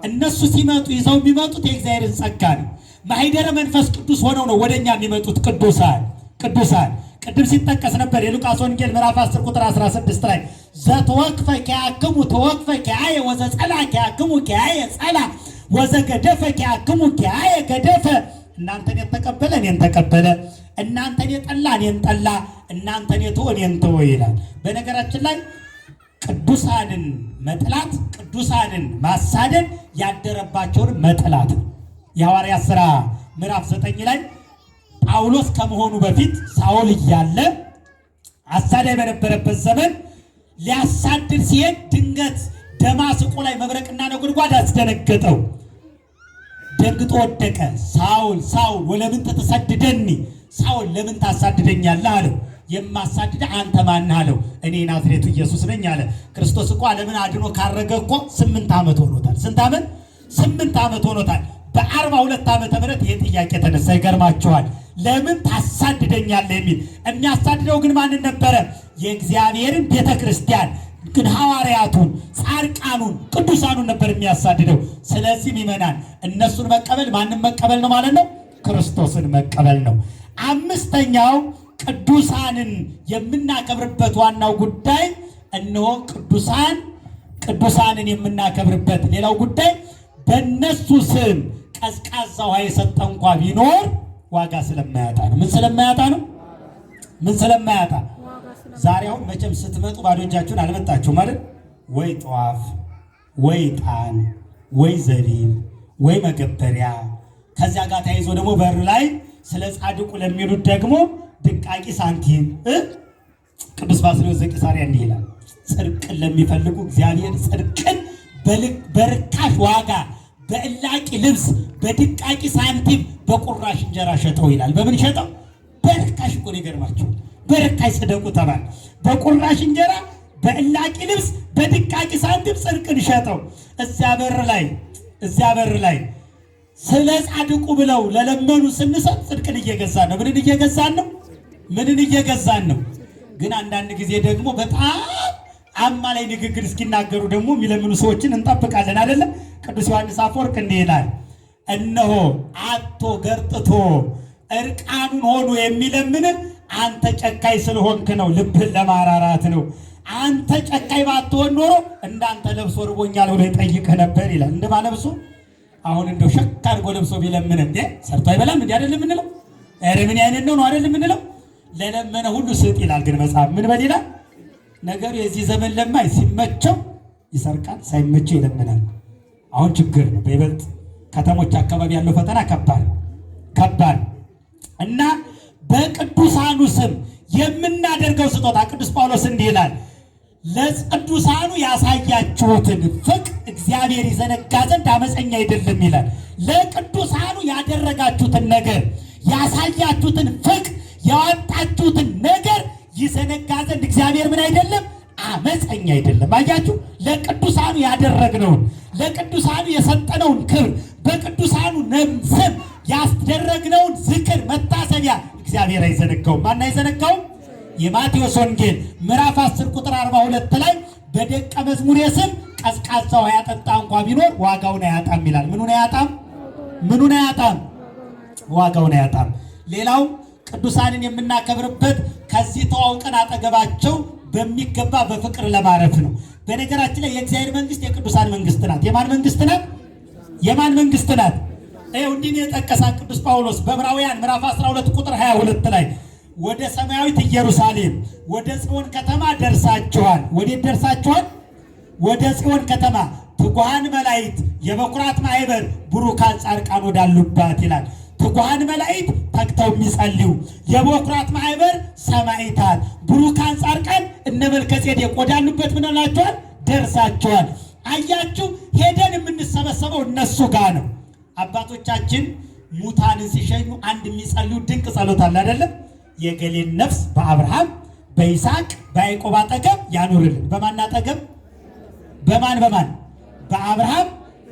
እነሱ ሲመጡ ይዘው የሚመጡት የእግዚአብሔርን ጸጋ ነው። ማኅደረ መንፈስ ቅዱስ ሆነው ነው ወደኛ የሚመጡት ቅዱሳን። ቅድም ሲጠቀስ ነበር የሉቃስ ወንጌል ምዕራፍ 10 ቁጥር 16 ላይ ዘተወክፈ ከያክሙ ተወክፈ ከያየ ወዘጸላ ከያክሙ ከያየ ጸላ ወዘገደፈ ከያክሙ ከያየ ገደፈ። እናንተን የተቀበለ እኔን ተቀበለ፣ እናንተን የጠላ እኔን ጠላ፣ እናንተን የተወ እኔን ተወ ይላል። በነገራችን ላይ ቅዱሳንን መጥላት፣ ቅዱሳንን ማሳደድ ያደረባቸውን መጥላት ነው። የሐዋርያት ሥራ ምዕራፍ 9 ላይ ጳውሎስ ከመሆኑ በፊት ሳኦል እያለ አሳዳጅ በነበረበት ዘመን ሊያሳድድ ሲሄድ ድንገት ደማስቆ ላይ መብረቅና ነጎድጓድ አስደነገጠው። ደንግጦ ወደቀ። ሳኦል ሳኦል ወለምን ትሰድደኒ፣ ሳኦል ለምን ታሳድደኛለህ አለው። የማሳድድህ አንተ ማን አለው። እኔ ናዝሬቱ ኢየሱስ ነኝ አለ። ክርስቶስ እኮ ዓለምን አድኖ ካረገ እኮ 8 ዓመት ሆኖታል። ስንት ዓመት? 8 ዓመት ሆኖታል። በ42 ዓመተ ምህረት ይሄ ጥያቄ ተነሳ። ይገርማችኋል። ለምን ታሳድደኛለህ የሚል። የሚያሳድደው ግን ማንን ነበረ? የእግዚአብሔርን ቤተ ክርስቲያን ግን ሐዋርያቱን፣ ጻድቃኑን፣ ቅዱሳኑን ነበር የሚያሳድደው። ስለዚህ ምእመናን እነሱን መቀበል ማንን መቀበል ነው ማለት ነው? ክርስቶስን መቀበል ነው። አምስተኛው ቅዱሳንን የምናከብርበት ዋናው ጉዳይ እነሆ ቅዱሳንን የምናከብርበት ሌላው ጉዳይ በእነሱ ስም ቀዝቃዛ ውሃ የሰጠ እንኳ ቢኖር ዋጋ ስለማያጣ ነው። ምን ስለማያጣ ነው? ምን ስለማያጣ። ዛሬ አሁን መቼም ስትመጡ ባዶ እጃችሁን አልመጣችሁ ማለት ወይ ጧፍ ወይ ዕጣን ወይ ዘቢብ ወይ መገበሪያ፣ ከዚያ ጋር ተያይዞ ደግሞ በር ላይ ስለ ጻድቁ ለሚሉት ደግሞ ድቃቂ ሳንቲም። ቅዱስ ባስልዮስ ዘቂሳርያ እንዲህ ይላል፣ ጽድቅን ለሚፈልጉ እግዚአብሔር ጽድቅን በርካሽ ዋጋ በእላቂ ልብስ በድቃቂ ሳንቲም በቁራሽ እንጀራ ሸጠው ይላል። በምን ሸጠው? በርካሽ እኮ ነው። ይገርማችሁ፣ በርካሽ ጽደቁ ተባለ። በቁራሽ እንጀራ በእላቂ ልብስ በድቃቂ ሳንቲም ጽድቅን ሸጠው። እዚያ በር ላይ ስለ ጻድቁ ብለው ለለመኑ ስንሰጥ ጽድቅን እየገዛን ነው። ምንን እየገዛን ነው? ግን አንዳንድ ጊዜ ደግሞ በጣም አማላይ ንግግር እስኪናገሩ ደግሞ የሚለምኑ ሰዎችን እንጠብቃለን አይደለም? ቅዱስ ዮሐንስ አፈወርቅ እንዲህ ይላል፣ እነሆ አቶ ገርጥቶ እርቃኑን ሆኖ የሚለምን አንተ ጨካኝ ስለሆንክ ነው፣ ልብህን ለማራራት ነው። አንተ ጨካኝ ባትሆን ኖሮ እንዳንተ ለብሶ ርቦኛል ብሎ ይጠይቅህ ነበር ይላል። እንደማ ለብሶ አሁን እንደው ሸክ አድርጎ ለብሶ ቢለምን እንዴ ሰርቶ አይበላም እንዴ? አይደለም የምንለው? ኧረ ምን አይነት ነው አይደለም የምንለው? ለለመነ ሁሉ ስጥ ይላል። ግን መጽሐፍ ምን በል ይላል? ነገሩ የዚህ ዘመን ለማይ ሲመቸው ይሰርቃል፣ ሳይመቸው ይለምናል። አሁን ችግር ነው። በይበልጥ ከተሞች አካባቢ ያለው ፈተና ከባድ እና በቅዱሳኑ ስም የምናደርገው ስጦታ ቅዱስ ጳውሎስ እንዲህ ይላል፣ ለቅዱሳኑ ያሳያችሁትን ፍቅር እግዚአብሔር ይዘነጋ ዘንድ አመፀኛ አይደለም ይላል። ለቅዱሳኑ ያደረጋችሁትን ነገር ያሳያችሁትን ፍቅር ያወጣችሁትን ነገር ይዘነጋ ዘንድ እግዚአብሔር ምን አይደለም? አመፀኛ አይደለም። አያችሁ፣ ለቅዱሳኑ ያደረግነውን ለቅዱሳኑ የሰጠነውን ክብር በቅዱሳኑ ስም ያስደረግነውን ዝክር መታሰቢያ እግዚአብሔር አይዘነጋውም። ማን አይዘነጋውም? የማቴዎስ ወንጌል ምዕራፍ 10 ቁጥር 42 ላይ በደቀ መዝሙሬ ስም ቀዝቃዛ ውሃ ያጠጣ እንኳ ቢኖር ዋጋውን አያጣም ይላል። ምኑን አያጣም? ዋጋውን አያጣም። ሌላው ቅዱሳንን የምናከብርበት ከዚህ ተዋውቀን አጠገባቸው በሚገባ በፍቅር ለማረፍ ነው። በነገራችን ላይ የእግዚአብሔር መንግስት የቅዱሳን መንግስት ናት። የማን መንግስት ናት? ይኸው እንዲህ ነው የጠቀሳት ቅዱስ ጳውሎስ በዕብራውያን ምዕራፍ 12 ቁጥር 22 ላይ ወደ ሰማያዊት ኢየሩሳሌም ወደ ጽዮን ከተማ ደርሳችኋል። ወዴት ደርሳችኋል? ወደ ጽዮን ከተማ ትጉሃን መላእክት የበኩራት ማህበር ቡሩካን ጻድቃን ወዳሉባት ይላል። ትጉሃን መላእክት ተግተው የሚጸልዩ የበኩራት ማህበር ሰማዕታት ቡሩካን ጻድቃን እነ መልከጼዴቅ ወዳሉበት ምን ሆናችኋል? ደርሳችኋል። አያችሁ፣ ሄደን የምንሰበሰበው እነሱ ጋር ነው። አባቶቻችን ሙታንን ሲሸኙ አንድ የሚጸልዩ ድንቅ ጸሎት አለ አይደለም? የገሌን ነፍስ በአብርሃም በይስሐቅ በያዕቆብ አጠገብ ያኑርልን። በማን አጠገብ? በማን በአብርሃም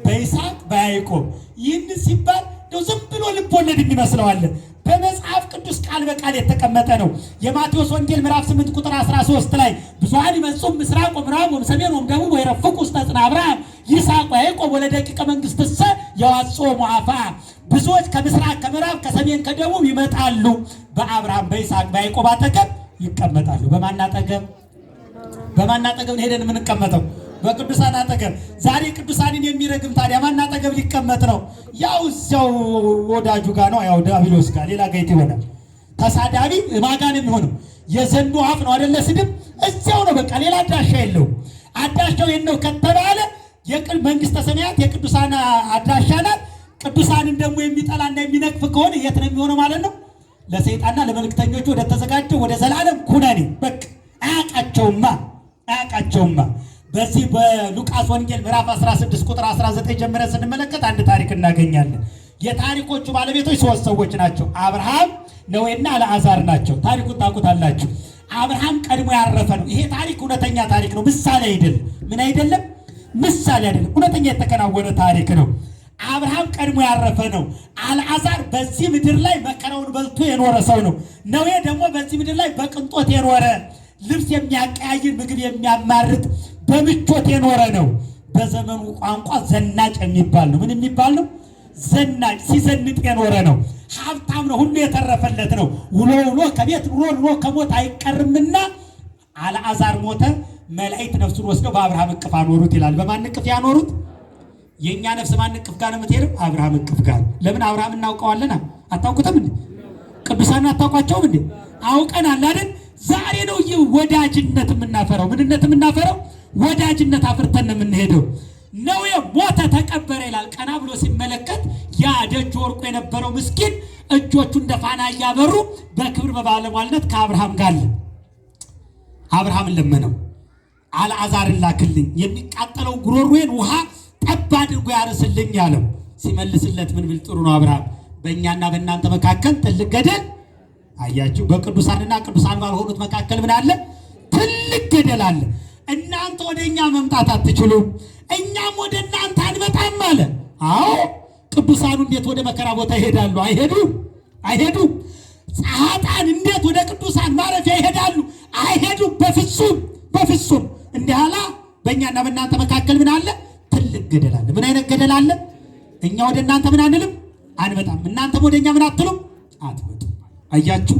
በይስሐቅ በያዕቆብ። ይህን ሲባል ዝም ብሎ ልብ ወለድ የሚመስለዋል። በመጽሐፍ ቅዱስ ቃል በቃል የተቀመጠ ነው። የማቴዎስ ወንጌል ምዕራፍ 8 ቁጥር 13 ላይ ብዙኃን ይመጹም ምስራቅ ወምዕራብ ወሰሜን ወደቡብ ወይረፍቁ ውስተ ጽንዐ አብርሃም ይስሐቅ ወያዕቆብ ወለደቂቀ መንግሥትሰ የዋጽኦሙ አፋ። ብዙዎች ከምስራቅ ከምዕራብ ከሰሜን ከደቡብ ይመጣሉ፣ በአብርሃም በይስሐቅ በያዕቆብ አጠገብ ይቀመጣሉ። በማን አጠገብ ሄደን የምንቀመጠው? በቅዱሳን አጠገብ። ዛሬ ቅዱሳንን የሚረግም ታዲያ ማን አጠገብ ሊቀመጥ ነው? ያው እዚያው ወዳጁ ጋር ነው፣ ያው ዲያብሎስ ጋር። ሌላ ጋይት ይሆናል። ተሳዳቢ ማጋን የሚሆነው የዘንዱ አፍ ነው አይደለ? ስድብ እዚያው ነው። በቃ ሌላ አድራሻ የለውም። አድራሻው የት ነው ከተባለ መንግስተ ሰማያት የቅዱሳን አድራሻ ናት። ቅዱሳንን ደግሞ የሚጠላና የሚነቅፍ ከሆነ የት ነው የሚሆነው ማለት ነው? ለሰይጣንና ለመልእክተኞቹ ወደ ተዘጋጀው ወደ ዘላለም ኩነኔ። በቃ አያውቃቸውማ። በዚህ በሉቃስ ወንጌል ምዕራፍ 16 ቁጥር 19 ጀምረን ስንመለከት አንድ ታሪክ እናገኛለን። የታሪኮቹ ባለቤቶች 3 ሰዎች ናቸው። አብርሃም፣ ነዌና አልዓዛር ናቸው። ታሪኩን ታውቁታላችሁ። አብርሃም ቀድሞ ያረፈ ነው። ይሄ ታሪክ እውነተኛ ታሪክ ነው፣ ምሳሌ አይደለም። ምን አይደለም? ምሳሌ አይደለም፣ እውነተኛ የተከናወነ ታሪክ ነው። አብርሃም ቀድሞ ያረፈ ነው። አልዓዛር በዚህ ምድር ላይ መከራውን በልቶ የኖረ ሰው ነው። ነዌ ደግሞ በዚህ ምድር ላይ በቅንጦት የኖረ ልብስ የሚያቀያይር ምግብ የሚያማርጥ በምቾት የኖረ ነው። በዘመኑ ቋንቋ ዘናጭ የሚባል ነው። ምን የሚባል ነው? ዘናጭ፣ ሲዘንጥ የኖረ ነው። ሀብታም ነው፣ ሁሉ የተረፈለት ነው። ውሎ ከቤት ውሎ ከሞት አይቀርምና አልዓዛር ሞተ። መላእክት ነፍሱን ወስደው በአብርሃም እቅፍ አኖሩት ይላል። በማን እቅፍ ያኖሩት? የእኛ ነፍስ ማን እቅፍ ጋር ነው የምትሄደው? አብርሃም እቅፍ ጋር። ለምን? አብርሃም እናውቀዋለና። አታውቁትም እንዴ? ቅዱሳን አታውቋቸውም እንዴ? አውቀናል አይደል? ዛሬ ነው ይህ ወዳጅነት የምናፈረው። ምንነት የምናፈረው? ወዳጅነት አፍርተን ነው የምንሄደው። ነዌ ሞተ ተቀበረ ይላል። ቀና ብሎ ሲመለከት ያ ደጅ ወርቆ የነበረው ምስኪን እጆቹ እንደ ፋና እያበሩ በክብር በባለሟልነት ከአብርሃም ጋር አለ። አብርሃምን ለመነው፣ አልዓዛርን ላክልኝ፣ የሚቃጠለው ጉሮሮዬን ውሃ ጠብ አድርጎ ያርስልኝ አለው። ሲመልስለት ምን ብል ጥሩ ነው አብርሃም፣ በእኛና በእናንተ መካከል ትልቅ ገደል፣ አያችሁ፣ በቅዱሳንና ቅዱሳን ባልሆኑት መካከል ምን አለ? ትልቅ ገደል አለ። እናንተ ወደ እኛ መምጣት አትችሉም፣ እኛም ወደ እናንተ አንመጣም አለ። አዎ ቅዱሳኑ እንዴት ወደ መከራ ቦታ ይሄዳሉ? አይሄዱም። ጻድቃን እንዴት ወደ ቅዱሳን ማረፊያ ይሄዳሉ? አይሄዱም። በፍጹም እንዲህ አላ። በእኛና በእናንተ መካከል ምን አለ? ትልቅ ገደል አለ። ምን አይነት ገደል አለ? እኛ ወደ እናንተ ምን አንልም? አንመጣም። እናንተም ወደ እኛ ምን አትሉም? አትመጡም። አያችሁ፣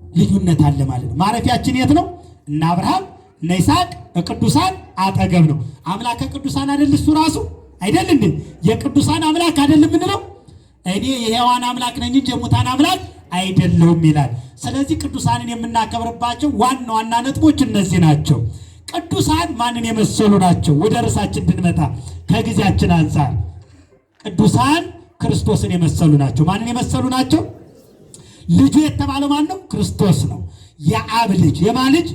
ልዩነት አለ ማለት ነው። ማረፊያችን የት ነው? እነ አብርሃም እነ ይስሐቅ ቅዱሳን አጠገብ ነው። አምላከ ቅዱሳን አይደል እሱ ራሱ አይደል እንዴ? የቅዱሳን አምላክ አይደለም ምንለው? እኔ የሕያዋን አምላክ ነኝ እንጂ የሙታን አምላክ አይደለሁም ይላል። ስለዚህ ቅዱሳንን የምናከብርባቸው ዋና ዋና ነጥቦች እነዚህ ናቸው። ቅዱሳን ማንን የመሰሉ ናቸው? ወደ ርዕሳችን እንድንመጣ ከጊዜያችን አንፃር ቅዱሳን ክርስቶስን የመሰሉ ናቸው። ማንን የመሰሉ ናቸው? ልጁ የተባለው ማን ነው? ክርስቶስ ነው። የአብ ልጅ። የማ ልጅ?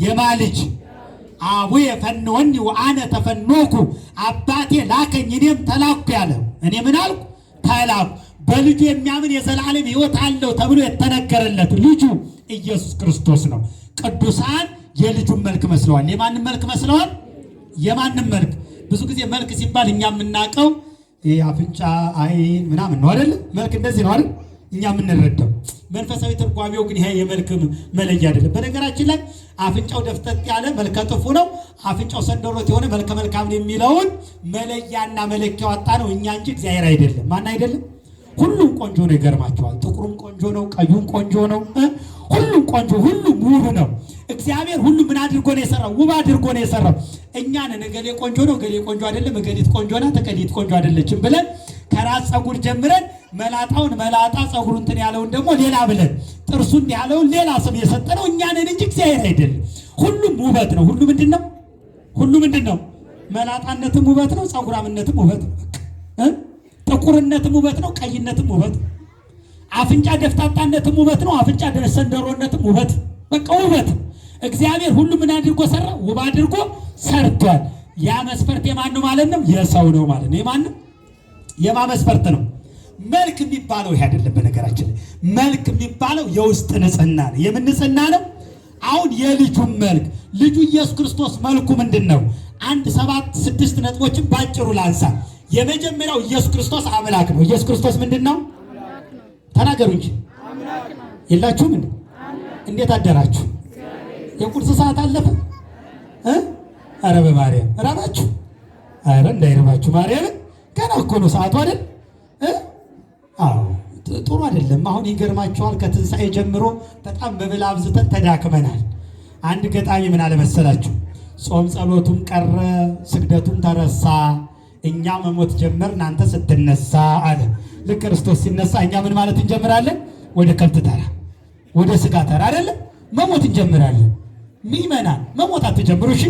የማ ልጅ? አቡየ ፈንወኒ ወአነ ተፈኖኩ፣ አባቴ ላከኝ እኔም ተላኩ ያለው። እኔ ምን አልኩ? ተላኩ። በልጁ የሚያምን የዘላለም ሕይወት አለው ተብሎ የተነገረለት ልጁ ኢየሱስ ክርስቶስ ነው። ቅዱሳን የልጁን መልክ መስለዋል። የማንም መልክ መስለዋል? የማንም መልክ። ብዙ ጊዜ መልክ ሲባል እኛ የምናውቀው አፍንጫ፣ አይን ምናምን ነው አይደል? መልክ እንደዚህ ነው አይደል እኛ የምንረዳው። መንፈሳዊ ትርጓሜው ግን ይሄ የመልክ መለያ አይደለም። በነገራችን ላይ አፍንጫው ደፍጠጥ ያለ መልከ ጥፉ ነው፣ አፍንጫው ሰንደሮት የሆነ መልከ መልካም ነው የሚለውን መለያና መለኪያው አጣ ነው እኛ እንጂ እግዚአብሔር አይደለም። ማን አይደለም? ሁሉም ቆንጆ ነው። ይገርማቸዋል። ጥቁሩም ቆንጆ ነው፣ ቀዩም ቆንጆ ነው፣ ሁሉም ቆንጆ፣ ሁሉም ውብ ነው። እግዚአብሔር ሁሉም ምን አድርጎ ነው የሰራው? ውብ አድርጎ ነው የሰራው። እኛን እገሌ ቆንጆ ነው፣ እገሌ ቆንጆ አይደለም፣ እገሊት ቆንጆ ናት፣ እገሊት ቆንጆ አይደለችም ብለን ከራስ ፀጉር ጀምረን መላጣውን መላጣ ፀጉሩ እንትን ያለውን ደግሞ ሌላ ብለን ጥርሱን ያለውን ሌላ ስም የሰጠነው እኛ ነን እንጂ እግዚአብሔር አይደለም። ሁሉም ውበት ነው። ሁሉ ምንድን ነው? ሁሉ ምንድን ነው? መላጣነትም ውበት ነው፣ ፀጉራምነትም ውበት ነው፣ ጥቁርነትም ውበት ነው፣ ቀይነትም ውበት ነው። አፍንጫ ደፍጣጣነትም ውበት ነው፣ አፍንጫ ሰንደሮነትም ውበት፣ በቃ ውበት። እግዚአብሔር ሁሉ ምን አድርጎ ሰራ? ውብ አድርጎ ሰርቷል። ያ መስፈርት የማን ነው ማለት ነው? የሰው ነው ማለት ነው። የማን ነው? የማ መስፈርት ነው? መልክ የሚባለው ይሄ አይደለም። በነገራችን ላይ መልክ የሚባለው የውስጥ ንጽህና ነው። የምን ንጽህና ነው? አሁን የልጁን መልክ ልጁ ኢየሱስ ክርስቶስ መልኩ ምንድን ነው? 7-6 ነጥቦችን ባጭሩ ላንሳ። የመጀመሪያው ኢየሱስ ክርስቶስ አምላክ ነው። ኢየሱስ ክርስቶስ ምንድን ነው? ተናገሩ እንጂ የላችሁም እንዴ? እንዴት አደራችሁ? የቁርስ ሰዓት አለፈ። ኧረ በማርያም ራባችሁ? ኧረ እንዳይረባችሁ ማርያም፣ ገና እኮ ነው ሰዓቱ አይደል? አዎ ጥሩ አይደለም። አሁን ይገርማችኋል፣ ከትንሣኤ ጀምሮ በጣም በብል አብዝተን ተዳክመናል። አንድ ገጣሚ ምን አለ መሰላችሁ? ጾም ጸሎቱም ቀረ፣ ስግደቱም ተረሳ፣ እኛ መሞት ጀመር እናንተ ስትነሳ አለ። ልክ ክርስቶስ ሲነሳ እኛ ምን ማለት እንጀምራለን? ወደ ከብት ተራ፣ ወደ ስጋ ተራ አይደለም መሞት እንጀምራለን። ምእመናን መሞት አትጀምሩ እሺ።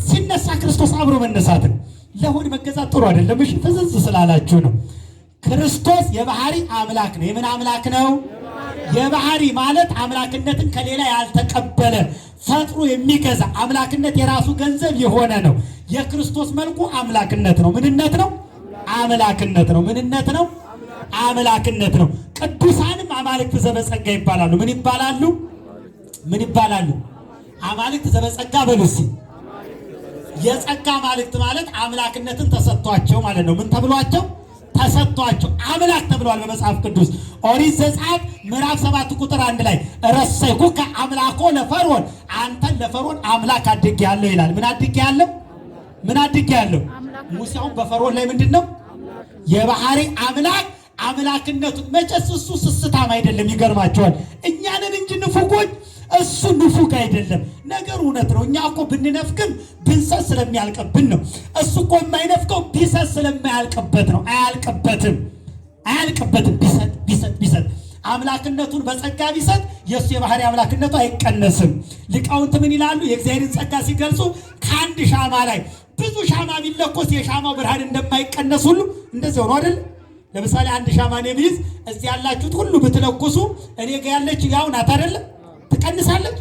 ሲነሳ ክርስቶስ አብሮ መነሳትን ለሆድ መገዛት ጥሩ አይደለም እሺ። ፍዝዝ ስላላችሁ ነው። ክርስቶስ የባህሪ አምላክ ነው። የምን አምላክ ነው? የባህሪ ማለት አምላክነትን ከሌላ ያልተቀበለ ፈጥሮ የሚገዛ አምላክነት የራሱ ገንዘብ የሆነ ነው። የክርስቶስ መልኩ አምላክነት ነው። ምንነት ነው? አምላክነት ነው። ምንነት ነው? አምላክነት ነው። ቅዱሳንም አማልክት ዘበጸጋ ይባላሉ። ምን ይባላሉ? ምን ይባላሉ? አማልክት ዘበጸጋ በሉሲ። የጸጋ አማልክት ማለት አምላክነትን ተሰጥቷቸው ማለት ነው። ምን ተብሏቸው? ተሰጥቷቸው አምላክ ተብለዋል በመጽሐፍ ቅዱስ። ኦሪት ዘጸአት ምዕራፍ 7 ቁጥር 1 ላይ ረሰይኩከ አምላኮ ለፈርዖን፣ አንተን ለፈርዖን አምላክ አድርጌሃለሁ ይላል። ምን አድርጌሃለሁ? ምን አድርጌሃለሁ? ሙሴውን በፈርዖን ላይ ምንድን ነው? የባህሪ አምላክ አምላክነቱን። መቼስ እሱ ስስታም አይደለም። ይገርማቸዋል። እኛንን እንጂ ንፉጎች፣ እሱ ንፉግ አይደለም። ነገሩ እውነት ነው። እኛ እኮ ብንነፍቅም ብንሰጥ ስለሚያልቅብን ነው። እሱ እኮ የማይነፍቀው ቢሰጥ ስለማያልቅበት ነው። አያልቅበትም። ቢሰጥ አምላክነቱን በጸጋ ቢሰጥ የእሱ የባህሪ አምላክነቱ አይቀነስም። ሊቃውንት ምን ይላሉ? የእግዚአብሔርን ጸጋ ሲገልጹ ከአንድ ሻማ ላይ ብዙ ሻማ ቢለኮስ የሻማው ብርሃን እንደማይቀነስ ሁሉ እንደዚህ ሆኖ አይደል? ለምሳሌ አንድ ሻማ ነው የሚይዝ፣ እዚህ ያላችሁት ሁሉ ብትለኩሱ እኔ ጋር ያለች ያው ናት አይደለም? ትቀንሳለች።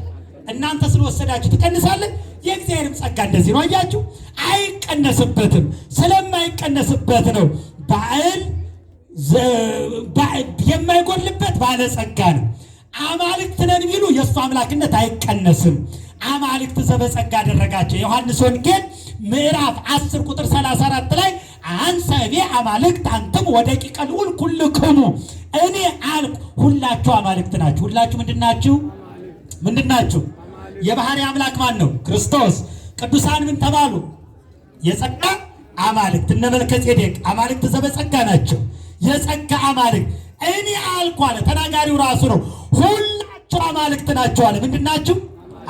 እናንተ ስለወሰዳችሁ ትቀንሳለች። የእግዚአብሔርም ጸጋ እንደዚህ ነው። አያችሁ፣ አይቀነስበትም። ስለማይቀነስበት ነው የማይጎልበት ባለጸጋ ነው። አማልክት ነን ቢሉ የእሱ አምላክነት አይቀነስም። አማልክት ዘበጸጋ አደረጋቸው። ዮሐንስ ወንጌል ምዕራፍ 10 ቁጥር 34 ላይ አንሰ እኔ አማልክት አንትሙ ወደቂቀ ልዑል ኩልክሙ፣ እኔ አልኩ ሁላችሁ አማልክት ናችሁ። ሁላችሁ ምንድናችሁ? ምንድናችሁ? የባህሪ አምላክ ማን ነው? ክርስቶስ። ቅዱሳን ምን ተባሉ? የጸጋ አማልክት። እነ መልከ ጼዴቅ አማልክት ዘበጸጋ ናቸው፣ የጸጋ አማልክት። እኔ አልኩ አለ፣ ተናጋሪው ራሱ ነው። ሁላችሁ አማልክት ናችሁ አለ። ምንድናችሁ?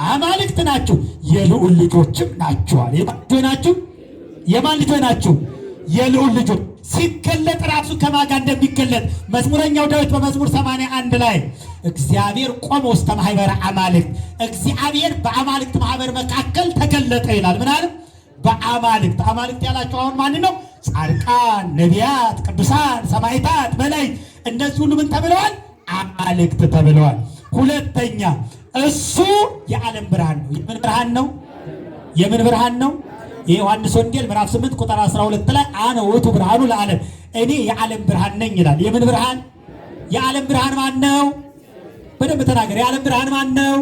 አማልክት ናችሁ፣ የልዑል ልጆችም ናችሁ አለ። የማን ልጆች ናችሁ? የማን ልጆች ናችሁ? የልዑል ልጆች። ሲገለጥ ራሱ ከማጋ እንደሚገለጥ መዝሙረኛው ዳዊት በመዝሙር 81 ላይ እግዚአብሔር ቆመ ውስተ ማኅበረ አማልክት፣ እግዚአብሔር በአማልክት ማህበር መካከል ተገለጠ ይላል። ምን አለ? በአማልክት። አማልክት ያላቸው አሁን ማን ነው? ጻድቃን፣ ነቢያት፣ ቅዱሳን፣ ሰማዕታት፣ መላእክት፣ እነዚህ ሁሉ ምን ተብለዋል? አማልክት ተብለዋል። ሁለተኛ እሱ የዓለም ብርሃን ነው። የምን ብርሃን ነው? የምን ብርሃን ነው? የዮሐንስ ወንጌል ምዕራፍ 8 ቁጥር 12 ላይ አነ ውእቱ ብርሃኑ ለዓለም፣ እኔ የዓለም ብርሃን ነኝ ይላል። የምን ብርሃን? የዓለም ብርሃን ማን ነው? በደንብ ተናገር። የዓለም ብርሃን ማን ነው?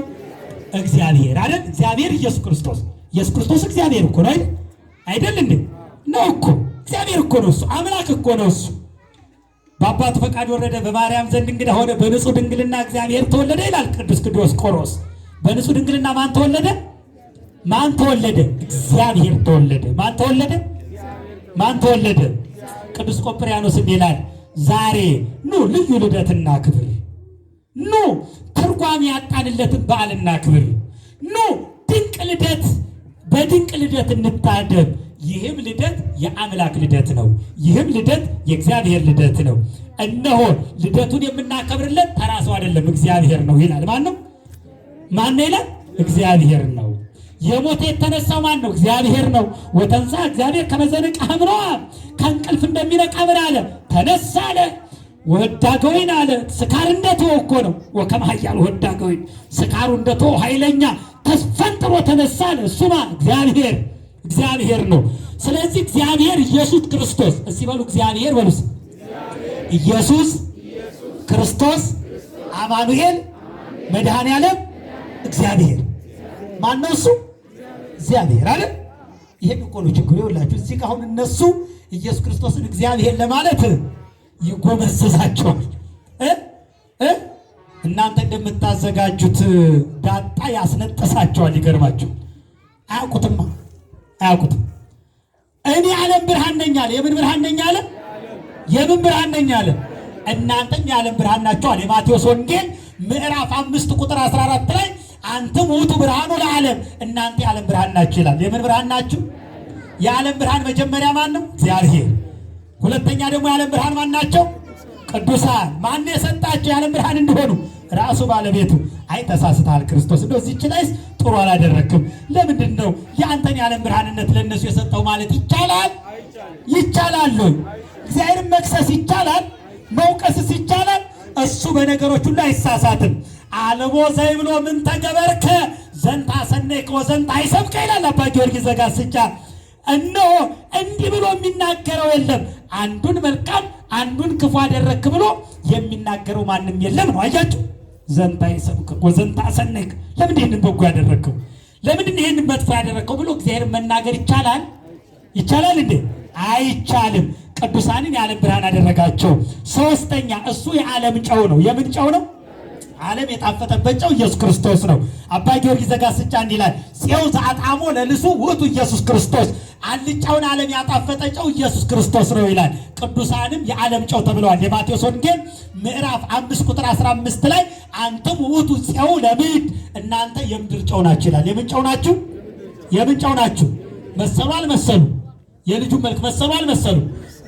እግዚአብሔር አይደል? እግዚአብሔር ኢየሱስ ክርስቶስ። ኢየሱስ ክርስቶስ እግዚአብሔር እኮ ነው አይደል እንዴ? ነው እኮ እግዚአብሔር እኮ ነው። እሱ አምላክ እኮ ነው። እሱ በአባቱ ፈቃድ ወረደ፣ በማርያም ዘንድ እንግዳ ሆነ፣ በንጹህ ድንግልና እግዚአብሔር ተወለደ ይላል ቅዱስ ዲዮስቆሮስ። በንጹህ ድንግልና ማን ተወለደ? ማን ተወለደ? እግዚአብሔር ተወለደ። ማን ተወለደ? ማን ተወለደ? ቅዱስ ቆጵርያኖስ ይላል ዛሬ ኑ ልዩ ልደትና ክብር፣ ኑ ትርጓሜ ያጣንለትን በዓልና ክብር፣ ኑ ድንቅ ልደት በድንቅ ልደት እንታደም። ይህም ልደት የአምላክ ልደት ነው። ይህም ልደት የእግዚአብሔር ልደት ነው። እነሆ ልደቱን የምናከብርለት ተራ ሰው አይደለም፣ እግዚአብሔር ነው ይላል። ማን ነው? ማን ነው ይላል? እግዚአብሔር ነው። የሞተ የተነሳው ማን ነው? እግዚአብሔር ነው። ወተንሳ እግዚአብሔር ከመዘነቅ አምነዋ፣ ከእንቅልፍ እንደሚነቃ ምን አለ? ተነሳ አለ። ወዳገወይን አለ። ስካር እንደተወ እኮ ነው። ወከመ ኃያል ወዳገወይን፣ ስካሩ እንደተወ ኃይለኛ ተስፈንጥሮ ተነሳ አለ። እሱማ እግዚአብሔር እግዚአብሔር ነው። ስለዚህ እግዚአብሔር ኢየሱስ ክርስቶስ፣ እስቲ በሉ እግዚአብሔር በሉስ፣ ኢየሱስ ክርስቶስ አማኑኤል መድኃኔ ዓለም እግዚአብሔር ማን ነው? እሱ እግዚአብሔር አለ። ይሄን እኮ ነው ችግሩ። ይኸውላችሁ እዚህ ጋር አሁን እነሱ ኢየሱስ ክርስቶስን እግዚአብሔር ለማለት ይጎመሰሳቸዋል። እናንተ እንደምታዘጋጁት ዳጣ ያስነጠሳቸዋል። ይገርማቸው አያውቁትማ፣ አያውቁትም። እኔ የዓለም ብርሃን ነኝ አለ። የምን ብርሃን ነኝ አለ? የምን ብርሃን ነኝ አለ? እናንተም የዓለም ብርሃን ናችሁ አለ። የማቴዎስ ወንጌል ምዕራፍ 5 ቁጥር 14 ላይ አንተም ውእቱ ብርሃኑ ለዓለም፣ እናንተ የዓለም ብርሃን ናችሁ ይላል። የምን ብርሃን ናችሁ? የዓለም ብርሃን መጀመሪያ ማን ነው? እግዚአብሔር። ሁለተኛ ደግሞ የዓለም ብርሃን ማን ናቸው? ቅዱሳን። ማን የሰጣቸው የዓለም ብርሃን እንደሆኑ? ራሱ ባለቤቱ። አይ ተሳስተሃል ክርስቶስ፣ እንደው እዚች ላይስ ጥሩ አላደረክም። ለምንድን ነው የአንተን የዓለም ብርሃንነት ለእነሱ የሰጠው ማለት ይቻላል? ይቻላል። እግዚአብሔርን መክሰስ ይቻላል? መውቀስስ ይቻላል? እሱ በነገሮች ሁሉ አይሳሳትም። አልቦ ዘይብሎ ምን ተገበርከ ዘንታ ሰነይከ ወዘንታ አይሰብከ ይላል አባ ጊዮርጊስ ዘጋስጫ። እነሆ እንዲህ ብሎ የሚናገረው የለም፣ አንዱን መልካም አንዱን ክፉ አደረክ ብሎ የሚናገረው ማንም የለም ነው። አያችሁ፣ ዘንታ አይሰብከ ወዘንታ ሰነይከ። ለምን ይህንን በጎ ያደረከው፣ ለምን ይህንን መጥፎ ያደረከው ብሎ እግዚአብሔር መናገር ይቻላል? ይቻላል እንዴ? አይቻልም። ቅዱሳንን የዓለም ብርሃን አደረጋቸው። ሶስተኛ እሱ የዓለም ጨው ነው። የምን ጨው ነው? ዓለም የጣፈጠበት ጨው ኢየሱስ ክርስቶስ ነው። አባ ጊዮርጊስ ዘጋስጫ እንዲህ ይላል፣ ፄው ዘአጣሞ ለልሱ ውእቱ ኢየሱስ ክርስቶስ፣ አልጫውን ዓለም ያጣፈጠ ጨው ኢየሱስ ክርስቶስ ነው ይላል። ቅዱሳንም የዓለም ጨው ተብለዋል። የማቴዎስ ወንጌል ምዕራፍ 5 ቁጥር 15 ላይ አንተም ውእቱ ፄው ለምድር፣ እናንተ የምድር ጨው ናችሁ ይላል። የምን ጨው ናችሁ? የምን ጨው ናችሁ? መሰሉ አልመሰሉ? የልጁ መልክ መሰሉ አልመሰሉ?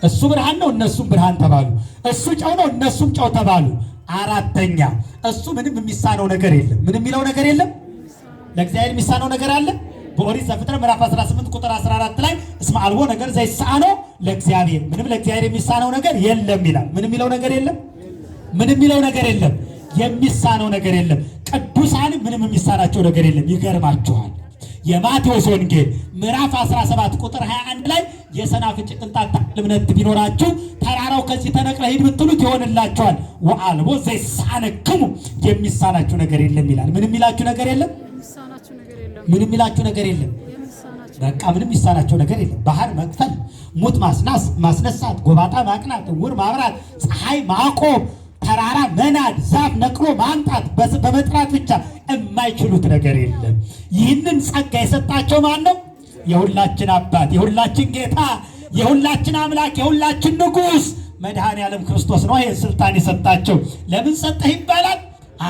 እሱ ብርሃን ነው፣ እነሱም ብርሃን ተባሉ። እሱ ጨው ነው፣ እነሱም ጨው ተባሉ። አራተኛ እሱ ምንም የሚሳነው ነገር የለም። ምንም የሚለው ነገር የለም። ለእግዚአብሔር የሚሳነው ነገር አለ? በኦሪት ዘፍጥረት ምዕራፍ 18 ቁጥር 14 ላይ እስመ አልቦ ነገር ዘይሳነው ለእግዚአብሔር፣ ምንም ለእግዚአብሔር የሚሳነው ነገር የለም ይላል። ምንም የሚለው ነገር የለም። ምንም የሚለው ነገር የለም። የሚሳነው ነገር የለም። ቅዱሳንም ምንም የሚሳናቸው ነገር የለም። ይገርማችኋል፣ የማቴዎስ ወንጌል ምዕራፍ 17 ቁጥር 21 ላይ የሰናፍጭ ቅንጣት እምነት ቢኖራችሁ ተራራው ከዚህ ተነቅለ ሂድ ብትሉት ይሆንላችኋል። ወአልቦ ዘይሳነክሙ የሚሳናችሁ ነገር የለም ይላል። ምንም የሚላችሁ ነገር የለም። ምንም የሚላችሁ ነገር የለም። በቃ ምንም የሚሳናቸው ነገር የለም። ባህር መክፈል፣ ሙት ማስነሳት፣ ጎባጣ ማቅናት፣ ዕውር ማብራት፣ ፀሐይ ማቆም፣ ተራራ መናድ፣ ዛፍ ነቅሎ ማምጣት በመጥራት ብቻ የማይችሉት ነገር የለም። ይህንን ጸጋ የሰጣቸው ማን ነው? የሁላችን አባት፣ የሁላችን ጌታ፣ የሁላችን አምላክ፣ የሁላችን ንጉሥ መድኃኔ ዓለም ክርስቶስ ነው። ይህን ስልጣን የሰጣቸው ለምን ሰጠህ ይባላል?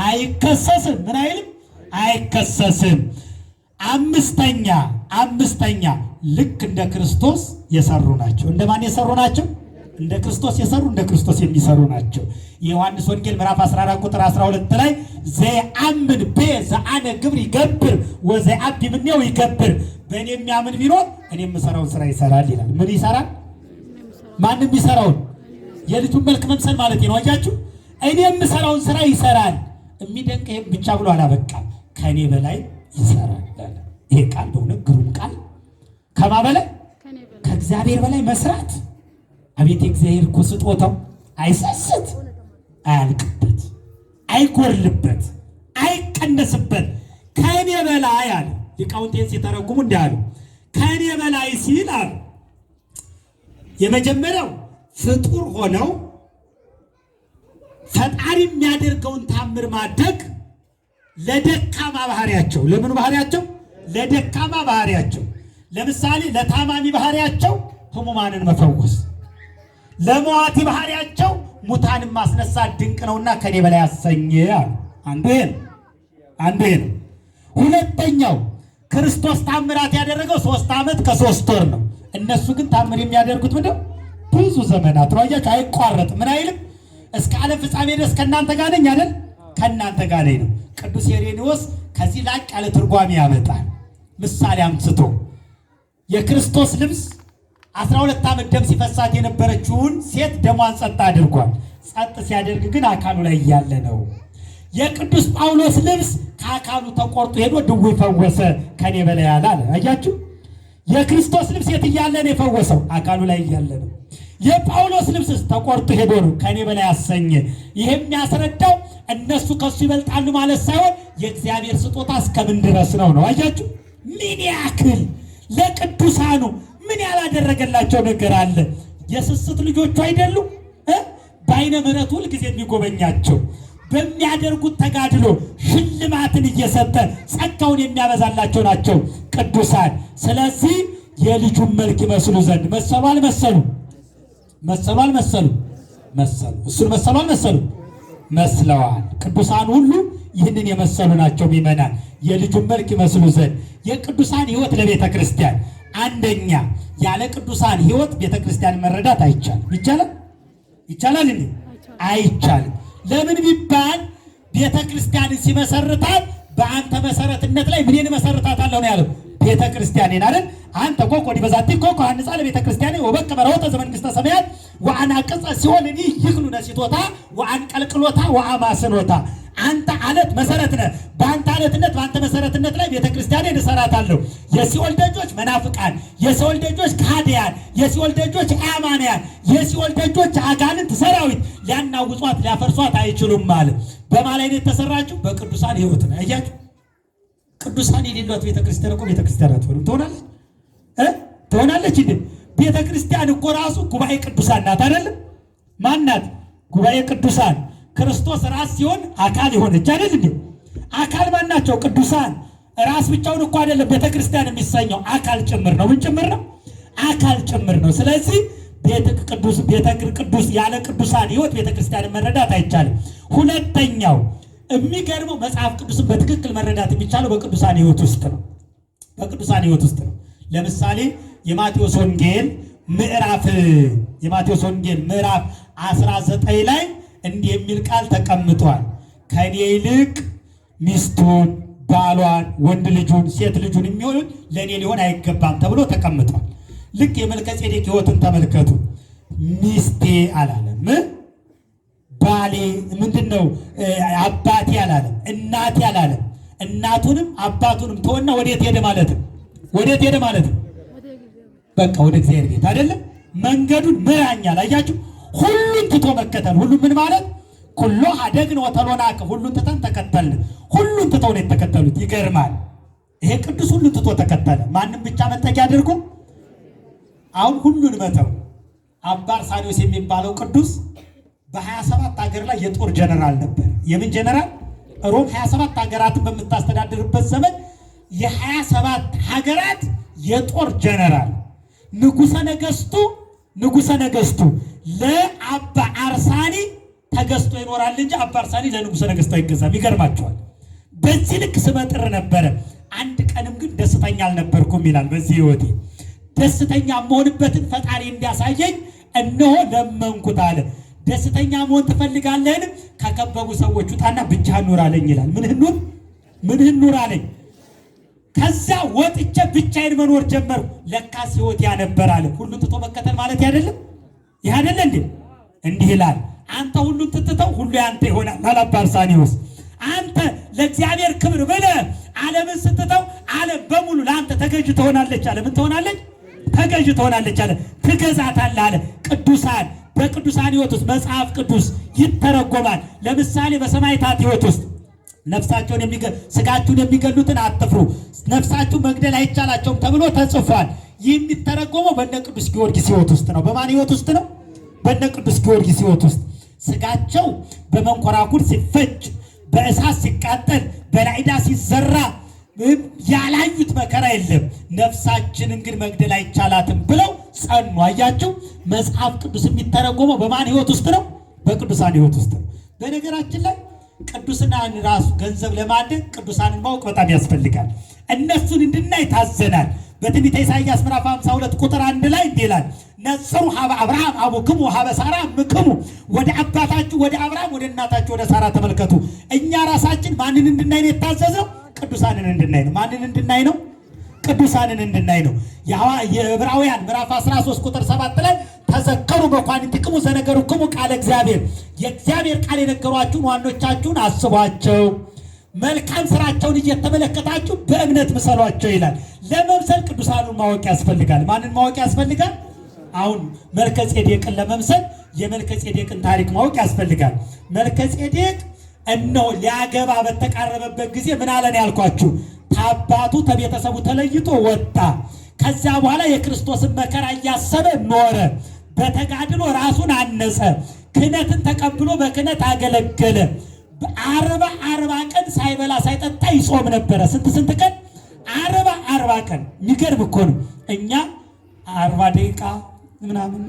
አይከሰስም። ምን አይልም? አይከሰስም። አምስተኛ ልክ እንደ ክርስቶስ የሰሩ ናቸው። እንደማን የሰሩ ናቸው? እንደ ክርስቶስ የሰሩ እንደ ክርስቶስ የሚሰሩ ናቸው። የዮሐንስ ወንጌል ምዕራፍ 14 ቁጥር 12 ላይ ዘአምን በዘአነ ግብር ይገብር ወዘአቢ ምኔው ይገብር፣ በእኔ የሚያምን ቢኖር እኔ የምሰራውን ስራ ይሰራል ይላል። ምን ይሰራል? ማንም የሚሰራውን የልጁን መልክ መምሰል ማለት ነው። አያችሁ፣ እኔ የምሰራውን ስራ ይሰራል። የሚደንቅ ይሄም ብቻ ብሎ አላበቃም፣ ከእኔ በላይ ይሰራል። ይሄ ቃል በእውነት ግሩም ቃል። ከማ በላይ? ከእግዚአብሔር በላይ መስራት። አቤት የእግዚአብሔር እኮ ስጦታው! አይሰስት፣ አያልቅበት፣ አይጎርልበት፣ አይቀነስበት። ከእኔ በላይ አለ። ሊቃውንቴን ሲተረጉሙ እንዲህ አሉ። ከእኔ በላይ ሲል አሉ የመጀመሪያው ፍጡር ሆነው ፈጣሪ የሚያደርገውን ታምር ማድረግ ለደካማ ባህሪያቸው። ለምን ባህሪያቸው? ለደካማ ባህሪያቸው። ለምሳሌ ለታማሚ ባህሪያቸው ሕሙማንን መፈወስ፣ ለሟቲ ባህሪያቸው ሙታንን ማስነሳት ድንቅ ነውና ከኔ በላይ ያሰኘ አሉ። አንዱ ይሄ ነው። ሁለተኛው ክርስቶስ ታምራት ያደረገው 3 ዓመት ከ3 ወር ነው። እነሱ ግን ታምር የሚያደርጉት ምንድነው? ብዙ ዘመናት ነው። አያችሁ፣ አይቋረጥም። ምን አይልም? እስከ ዓለም ፍጻሜ ድረስ ከእናንተ ጋር ነኝ አይደል? ከእናንተ ጋር ነኝ ነው። ቅዱስ ሄሬኔዎስ ከዚህ ላቅ ያለ ትርጓሜ ያመጣል። ምሳሌ አምጥቶ የክርስቶስ ልብስ 12 ዓመት ደም ሲፈሳት የነበረችውን ሴት ደሟን ጸጥ አድርጓል። ጸጥ ሲያደርግ ግን አካሉ ላይ እያለ ነው። የቅዱስ ጳውሎስ ልብስ ከአካሉ ተቆርጦ ሄዶ ድውይ ፈወሰ፣ ከኔ በላይ ያለ አለ። አያችሁ፣ የክርስቶስ ልብስ የት እያለ ነው የፈወሰው? አካሉ ላይ እያለ ነው። የጳውሎስ ልብስ ተቆርጦ ሄዶ ነው ከኔ በላይ ያሰኘ። ይሄ የሚያስረዳው እነሱ ከሱ ይበልጣሉ ማለት ሳይሆን የእግዚአብሔር ስጦታ እስከምን ድረስ ነው ነው። አያችሁ፣ ምን ያክል ለቅዱሳኑ ምን ያላደረገላቸው ነገር አለ። የስስት ልጆቹ አይደሉም? በአይነ ምሕረቱ ሁልጊዜ የሚጎበኛቸው በሚያደርጉት ተጋድሎ ሽልማትን እየሰጠ ጸጋውን የሚያበዛላቸው ናቸው ቅዱሳን። ስለዚህ የልጁን መልክ ይመስሉ ዘንድ መሰሉ አልመሰሉ? መሰሉ አልመሰሉ? መሰሉ። እሱን መሰሉ አልመሰሉ? መስለዋል። ቅዱሳን ሁሉ ይህንን የመሰሉ ናቸው። ሚመናን የልጁን መልክ ይመስሉ ዘንድ የቅዱሳን ሕይወት ለቤተ ክርስቲያን አንደኛ፣ ያለ ቅዱሳን ሕይወት ቤተ ክርስቲያን መረዳት አይቻልም። ይቻላል? ይቻላል እንዴ? አይቻልም። ለምን ቢባል ቤተ ክርስቲያንን ሲመሰርታት በአንተ መሰረትነት ላይ ምንን መሰረታታለሁ ነው ያለው? ቤተ ክርስቲያንን አይደል? አንተ ኮኮ ዲበዛቲ ኮኮ አንጻ ለቤተ ክርስቲያን ወበከ መራወተ ዘመንግስተ ሰማያት ወአናቅጸ ሲሆን እኒ ይክኑ ነሲቶታ ወአንቀልቅሎታ ወአማስኖታ። አንተ አለት መሰረት ነህ። በአንተ አለትነት በአንተ መሰረትነት ላይ ቤተ ክርስቲያንን እሰራታለሁ። የሲኦል ደጆች መናፍቃን፣ የሲኦል ደጆች ከሃዲያን፣ የሲኦል ደጆች አማንያን፣ የሲኦል ደጆች አጋንንት ሰራዊት ሊያናውጧት ሊያፈርሷት አይችሉም ማለት። በማን ላይ ነው የተሰራችው? በቅዱሳን ሕይወት ነው። አያችሁ፣ ቅዱሳን የሌሏት ቤተ ክርስቲያን እኮ ቤተ ክርስቲያን አትሆንም። ትሆናለች ትሆናለች እንዴ? ቤተ ክርስቲያን እኮ ራሱ ጉባኤ ቅዱሳን ናት አይደለም? ማን ናት? ጉባኤ ቅዱሳን። ክርስቶስ ራስ ሲሆን አካል የሆነች አይደል እንዴ? አካል ማን ናቸው? ቅዱሳን። ራስ ብቻውን እኮ አይደለም ቤተ ክርስቲያን የሚሰኘው፣ አካል ጭምር ነው። ምን ጭምር ነው? አካል ጭምር ነው። ስለዚህ ቤተ ቅዱስ ያለ ቅዱሳን ሕይወት ቤተ ክርስቲያን መረዳት አይቻልም። ሁለተኛው የሚገርመው መጽሐፍ ቅዱስን በትክክል መረዳት የሚቻለው በቅዱሳን ሕይወት ውስጥ ነው። በቅዱሳን ሕይወት ውስጥ ነው። ለምሳሌ የማቴዎስ ወንጌል ምዕራፍ 19 ላይ እንዲህ የሚል ቃል ተቀምጧል። ከኔ ይልቅ ሚስቱን፣ ባሏን፣ ወንድ ልጁን፣ ሴት ልጁን የሚሆን ለእኔ ሊሆን አይገባም ተብሎ ተቀምጧል። ልክ የመልከጼዴቅ ሕይወትን ተመልከቱ። ሚስቴ አላለም፣ ባሌ ምንድነው አባቴ አላለም፣ እናቴ አላለም። እናቱንም አባቱንም ተወና ወዴት ሄደ ማለት ነው? ወዴት ሄደ ማለት ነው? በቃ ወደ እግዚአብሔር ቤት አይደለም። መንገዱን ምራኛል። አያችሁ፣ ሁሉን ትቶ መከተል። ሁሉን ምን ማለት? ኩሎ አደግን ወተሎናከ፣ ሁሉን ትተን ተከተልን። ሁሉን ትተው ነው የተከተሉት። ይገርማል። ይሄ ቅዱስ ሁሉን ትቶ ተከተለ። ማንም ብቻ መጠጊያ አድርጎ አሁን ሁሉን መተው። አባ አርሳኒዎስ የሚባለው ቅዱስ በ27 ሀገር ላይ የጦር ጀነራል ነበር። የምን ጀነራል? ሮም 27 ሀገራትን በምታስተዳድርበት ዘመን የ27 ሀገራት የጦር ጀነራል ንጉሰ ነገስቱ ለአባ አርሳኒ ተገዝቶ ይኖራል እንጂ አባ አርሳኒ ለንጉሰ ነገስቱ አይገዛም። ይገርማቸዋል። በዚህ ልክ ስመጥር ነበረ። አንድ ቀንም ግን ደስተኛ አልነበርኩም ይላል። በዚህ ህይወቴ ደስተኛ መሆንበትን ፈጣሪ እንዲያሳየኝ እነሆ ለመንኩት አለ። ደስተኛ መሆን ትፈልጋለህን? ከከበቡ ሰዎች ውጣና ብቻህን ኑር አለኝ ይላል። ምንህን ኑር አለኝ። ከዛ ወጥቼ ብቻዬን መኖር ጀመርኩ። ለካስ ህይወት ያነበር አለ። ሁሉን ትቶ መከተል ማለት አይደለም? ይህ አይደለ እንዴ? እንዲህ ይላል፣ አንተ ሁሉን ትተው ሁሉ ያንተ ይሆናል አለ አባ አርሳኒዎስ። አንተ ለእግዚአብሔር ክብር ብለህ ዓለምን ስትተው ዓለም በሙሉ ለአንተ ተገዥ ትሆናለች አለ። ምን ትሆናለች? ተገዥ ትሆናለች አለ። ትገዛታለህ አለ። ቅዱሳን በቅዱሳን ህይወት ውስጥ መጽሐፍ ቅዱስ ይተረጎማል። ለምሳሌ በሰማዕታት ህይወት ውስጥ ስጋችሁን የሚገሉትን አትፍሩ፣ ነፍሳችሁ መግደል አይቻላቸውም ተብሎ ተጽፏል። ይህ የሚተረጎመው በእነ ቅዱስ ጊዮርጊስ ህይወት ውስጥ ነው። በማን ህይወት ውስጥ ነው? በእነ ቅዱስ ጊዮርጊስ ህይወት ውስጥ ስጋቸው በመንኮራኩር ሲፈጭ፣ በእሳት ሲቃጠል፣ በላይዳ ሲዘራ ያላዩት መከራ የለም። ነፍሳችንን ግን መግደል አይቻላትም ብለው ጸኑ። አያችሁ፣ መጽሐፍ ቅዱስ የሚተረጎመው በማን ህይወት ውስጥ ነው? በቅዱሳን ህይወት ውስጥ ነው። በነገራችን ላይ ቅዱስናን ራሱ ገንዘብ ለማድረግ ቅዱሳንን ማወቅ በጣም ያስፈልጋል። እነሱን እንድናይ ታዘናል። በትንቢተ ኢሳይያስ ምዕራፍ 52 ቁጥር 1 ላይ እንዲህ ይላል፣ ነጽሩ ሀበ አብርሃም አቡክሙ ሀበ ሳራ እምክሙ፣ ወደ አባታችሁ ወደ አብርሃም ወደ እናታችሁ ወደ ሳራ ተመልከቱ። እኛ ራሳችን ማንን እንድናይ ነው የታዘዝነው? ቅዱሳንን እንድናይ ነው። ማንን እንድናይ ነው? ቅዱሳንን እንድናይ ነው። የዕብራውያን ምዕራፍ 13 ቁጥር 7 ላይ ተዘከሩ መኳንንቲክሙ ዘነገሩክሙ ቃለ እግዚአብሔር፣ የእግዚአብሔር ቃል የነገሯችሁን ዋኖቻችሁን አስቧቸው፣ መልካም ስራቸውን እየተመለከታችሁ በእምነት ምሰሏቸው ይላል። ለመምሰል ቅዱሳኑን ማወቅ ያስፈልጋል። ማንን ማወቅ ያስፈልጋል? አሁን መልከጼዴቅን ለመምሰል የመልከጼዴቅን ታሪክ ማወቅ ያስፈልጋል። መልከጼዴቅ እነሆ ሊያገባ በተቃረበበት ጊዜ ምን አለን ያልኳችሁ? ታባቱ ተቤተሰቡ ተለይቶ ወጣ። ከዛ በኋላ የክርስቶስን መከራ እያሰበ ኖረ። በተጋድሎ ራሱን አነጸ። ክህነትን ተቀብሎ በክህነት አገለገለ። አርባ ቀን ሳይበላ ሳይጠጣ ይጾም ነበረ። ስንት ቀን? 40 ቀን። የሚገርም እኮ ነው። እኛ 40 ደቂቃ ምናምን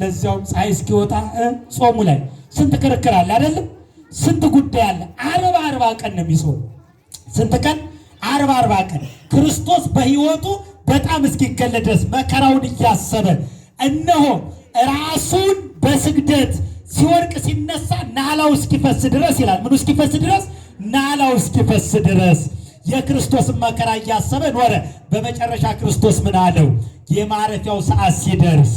ለዚያውም ፀሐይ እስኪወጣ ጾሙ ላይ ስንት ክርክር አለ አይደለም? ስንት ጉዳይ አለ። 40 ቀን ነው የሚጾም። ስንት ቀን? 40 ቀን። ክርስቶስ በሕይወቱ በጣም እስኪገለጥ ድረስ መከራውን እያሰበ እነሆ ራሱን በስግደት ሲወርቅ ሲነሳ ናላው እስኪፈስ ድረስ ይላል። ምኑ እስኪፈስ ድረስ? ናላው እስኪፈስ ድረስ የክርስቶስን መከራ እያሰበ ኖረ። በመጨረሻ ክርስቶስ ምን አለው? የማረፊያው ሰዓት ሲደርስ፣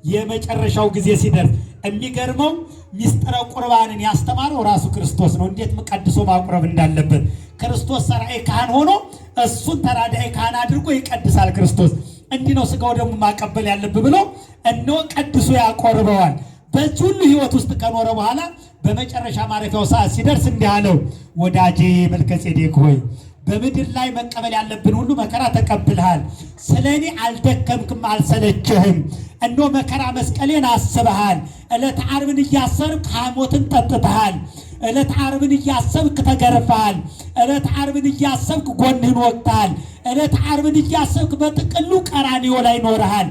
የመጨረሻው ጊዜ ሲደርስ፣ የሚገርመው ሚስጥረ ቁርባንን ያስተማረው ራሱ ክርስቶስ ነው። እንዴት ቀድሶ ማቁረብ እንዳለበት ክርስቶስ ሰራኤ ካህን ሆኖ እሱን ተራዳኤ ካህን አድርጎ ይቀድሳል። ክርስቶስ እንዲህ ነው ስጋው ደግሞ ማቀበል ያለብህ ብሎ እነሆ ቀድሶ ያቆርበዋል። በዚህ ሁሉ ህይወት ውስጥ ከኖረ በኋላ በመጨረሻ ማረፊያው ሰዓት ሲደርስ እንዲህ አለው፣ ወዳጄ መልከጼዴቅ ሆይ በምድር ላይ መቀበል ያለብን ሁሉ መከራ ተቀብልሃል። ስለ እኔ አልደከምክም፣ አልሰለችህም። እነሆ መከራ መስቀሌን አስበሃል። ዕለተ ዓርብን እያሰብክ ሐሞትን ጠጥተሃል። ዕለተ ዓርብን እያሰብክ ተገርፈሃል። ዕለተ ዓርብን እያሰብክ ጎንህን ወቅተሃል። ዕለተ ዓርብን እያሰብክ በጥቅሉ ቀራንዮ ላይ ኖረሃል።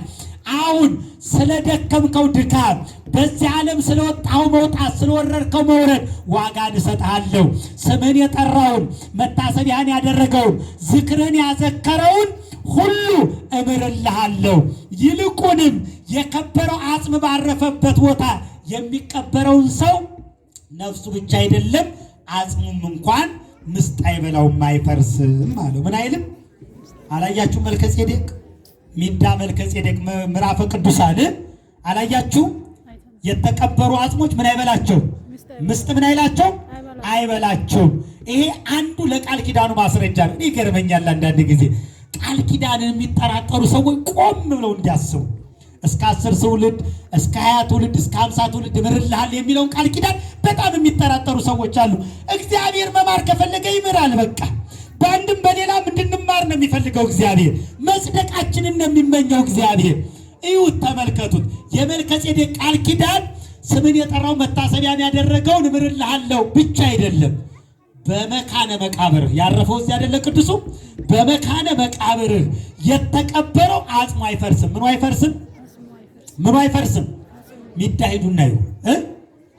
አሁን ስለደከምከው ድካም፣ በዚህ ዓለም ስለወጣው መውጣት፣ ስለወረድከው መውረድ ዋጋን እሰጥሃለሁ። ስምህን የጠራውን መታሰቢያን ያደረገውን ዝክርህን ያዘከረውን ሁሉ እምርልሃለሁ። ይልቁንም የከበረው አጽም ባረፈበት ቦታ የሚቀበረውን ሰው ነፍሱ ብቻ አይደለም አጽሙም እንኳን ምስጥ አይበላውም አይፈርስም አለው። ምን አይልም? አላያችሁ? መልከጼዴቅ ሚዳ መልከጼዴቅ ምዕራፈ ቅዱሳን አላያችሁ? የተቀበሩ አጽሞች ምን አይበላቸው? ምስጥ ምን አይላቸው? አይበላቸው። ይሄ አንዱ ለቃል ኪዳኑ ማስረጃ ነው። ይገርመኛል አንዳንድ ጊዜ ቃል ኪዳንን የሚጠራጠሩ ሰዎች ቆም ብለው እንዲያስቡ እስከ 10 ትውልድ እስከ 20 ትውልድ እስከ 50 ትውልድ እምርልሃል የሚለውን ቃል ኪዳን በጣም የሚጠራጠሩ ሰዎች አሉ። እግዚአብሔር መማር ከፈለገ ይምራል። በቃ በአንድም በሌላም እንድንማር ነው የሚፈልገው እግዚአብሔር። መጽደቃችንን ነው የሚመኘው እግዚአብሔር። እዩት፣ ተመልከቱት። የመልከጼዴቅ ቃል ኪዳን ስምን የጠራው መታሰቢያን ያደረገውን እምርልሃለሁ ብቻ አይደለም። በመካነ መቃብር ያረፈው እዚህ አይደለ ቅዱሱ? በመካነ መቃብር የተቀበረው አጽሙ አይፈርስም። ምኑ አይፈርስም? ምኑ አይፈርስም? ሚዳሂዱና ይሁ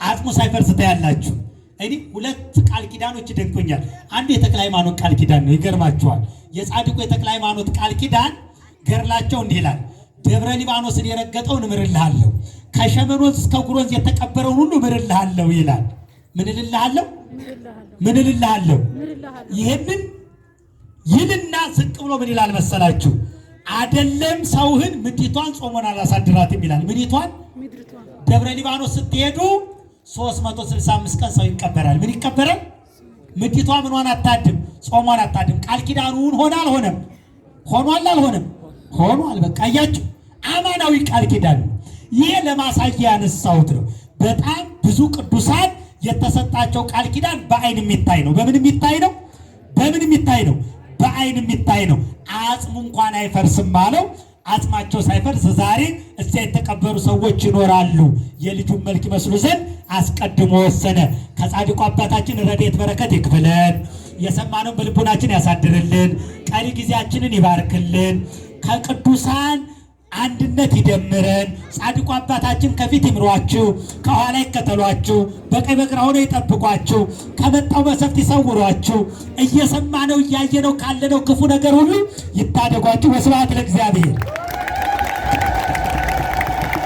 አጽሙ ሳይፈርስ ታያላችሁ። እኔ ሁለት ቃል ኪዳኖች ደንቆኛል። አንዱ የተክለ ሃይማኖት ቃል ኪዳን ነው። ይገርማችኋል። የጻድቁ የተክለ ሃይማኖት ቃል ኪዳን ገርላቸው እንዲህ ይላል። ደብረ ሊባኖስን የረገጠውን እምርልሃለሁ፣ ከሸመኖዝ እስከ ጉሮዝ የተቀበረውን ሁሉ እምርልሃለሁ ይላል። ምን እልልሃለሁ? ምን እልልሃለሁ? ይሄንን ይልና ዝቅ ብሎ ምን ይላል መሰላችሁ? አይደለም ሰውህን ምድሪቷን ጾሞን አላሳድራትም ይላል። ምድሪቷን ደብረ ሊባኖስ ስትሄዱ 365 ቀን ሰው ይቀበራል። ምን ይቀበራል? ምድሪቷ ምኗን አታድም፣ ጾሟን አታድም። ቃል ኪዳኑን ሆነ አልሆነም? ሆኗል አልሆነም? ሆኗል። በቃ አያችሁ፣ አማናዊ ቃል ኪዳን ነው። ይሄ ለማሳያ ያነሳሁት ነው። በጣም ብዙ ቅዱሳን የተሰጣቸው ቃል ኪዳን በአይን የሚታይ ነው። በምን የሚታይ ነው? በምን የሚታይ ነው? በአይን የሚታይ ነው። አጽሙ እንኳን አይፈርስም አለው። አጽማቸው ሳይፈርስ ዛሬ እዚያ የተቀበሩ ሰዎች ይኖራሉ። የልጁን መልክ ይመስሉ ዘንድ አስቀድሞ ወሰነ። ከጻድቁ አባታችን ረድኤት በረከት ይክፈለን። የሰማነውን በልቡናችን ያሳድርልን። ቀሪ ጊዜያችንን ይባርክልን። ከቅዱሳን አንድነት ይደምረን። ጻድቁ አባታችን ከፊት ይምሯችሁ፣ ከኋላ ይከተሏችሁ፣ በቀኝ በግራ ሆነው ይጠብቋችሁ፣ ከመጣው መሰፍት ይሰውሯችሁ። እየሰማነው እያየነው ካለነው ክፉ ነገር ሁሉ ይታደጓችሁ። ወስብሐት ለእግዚአብሔር።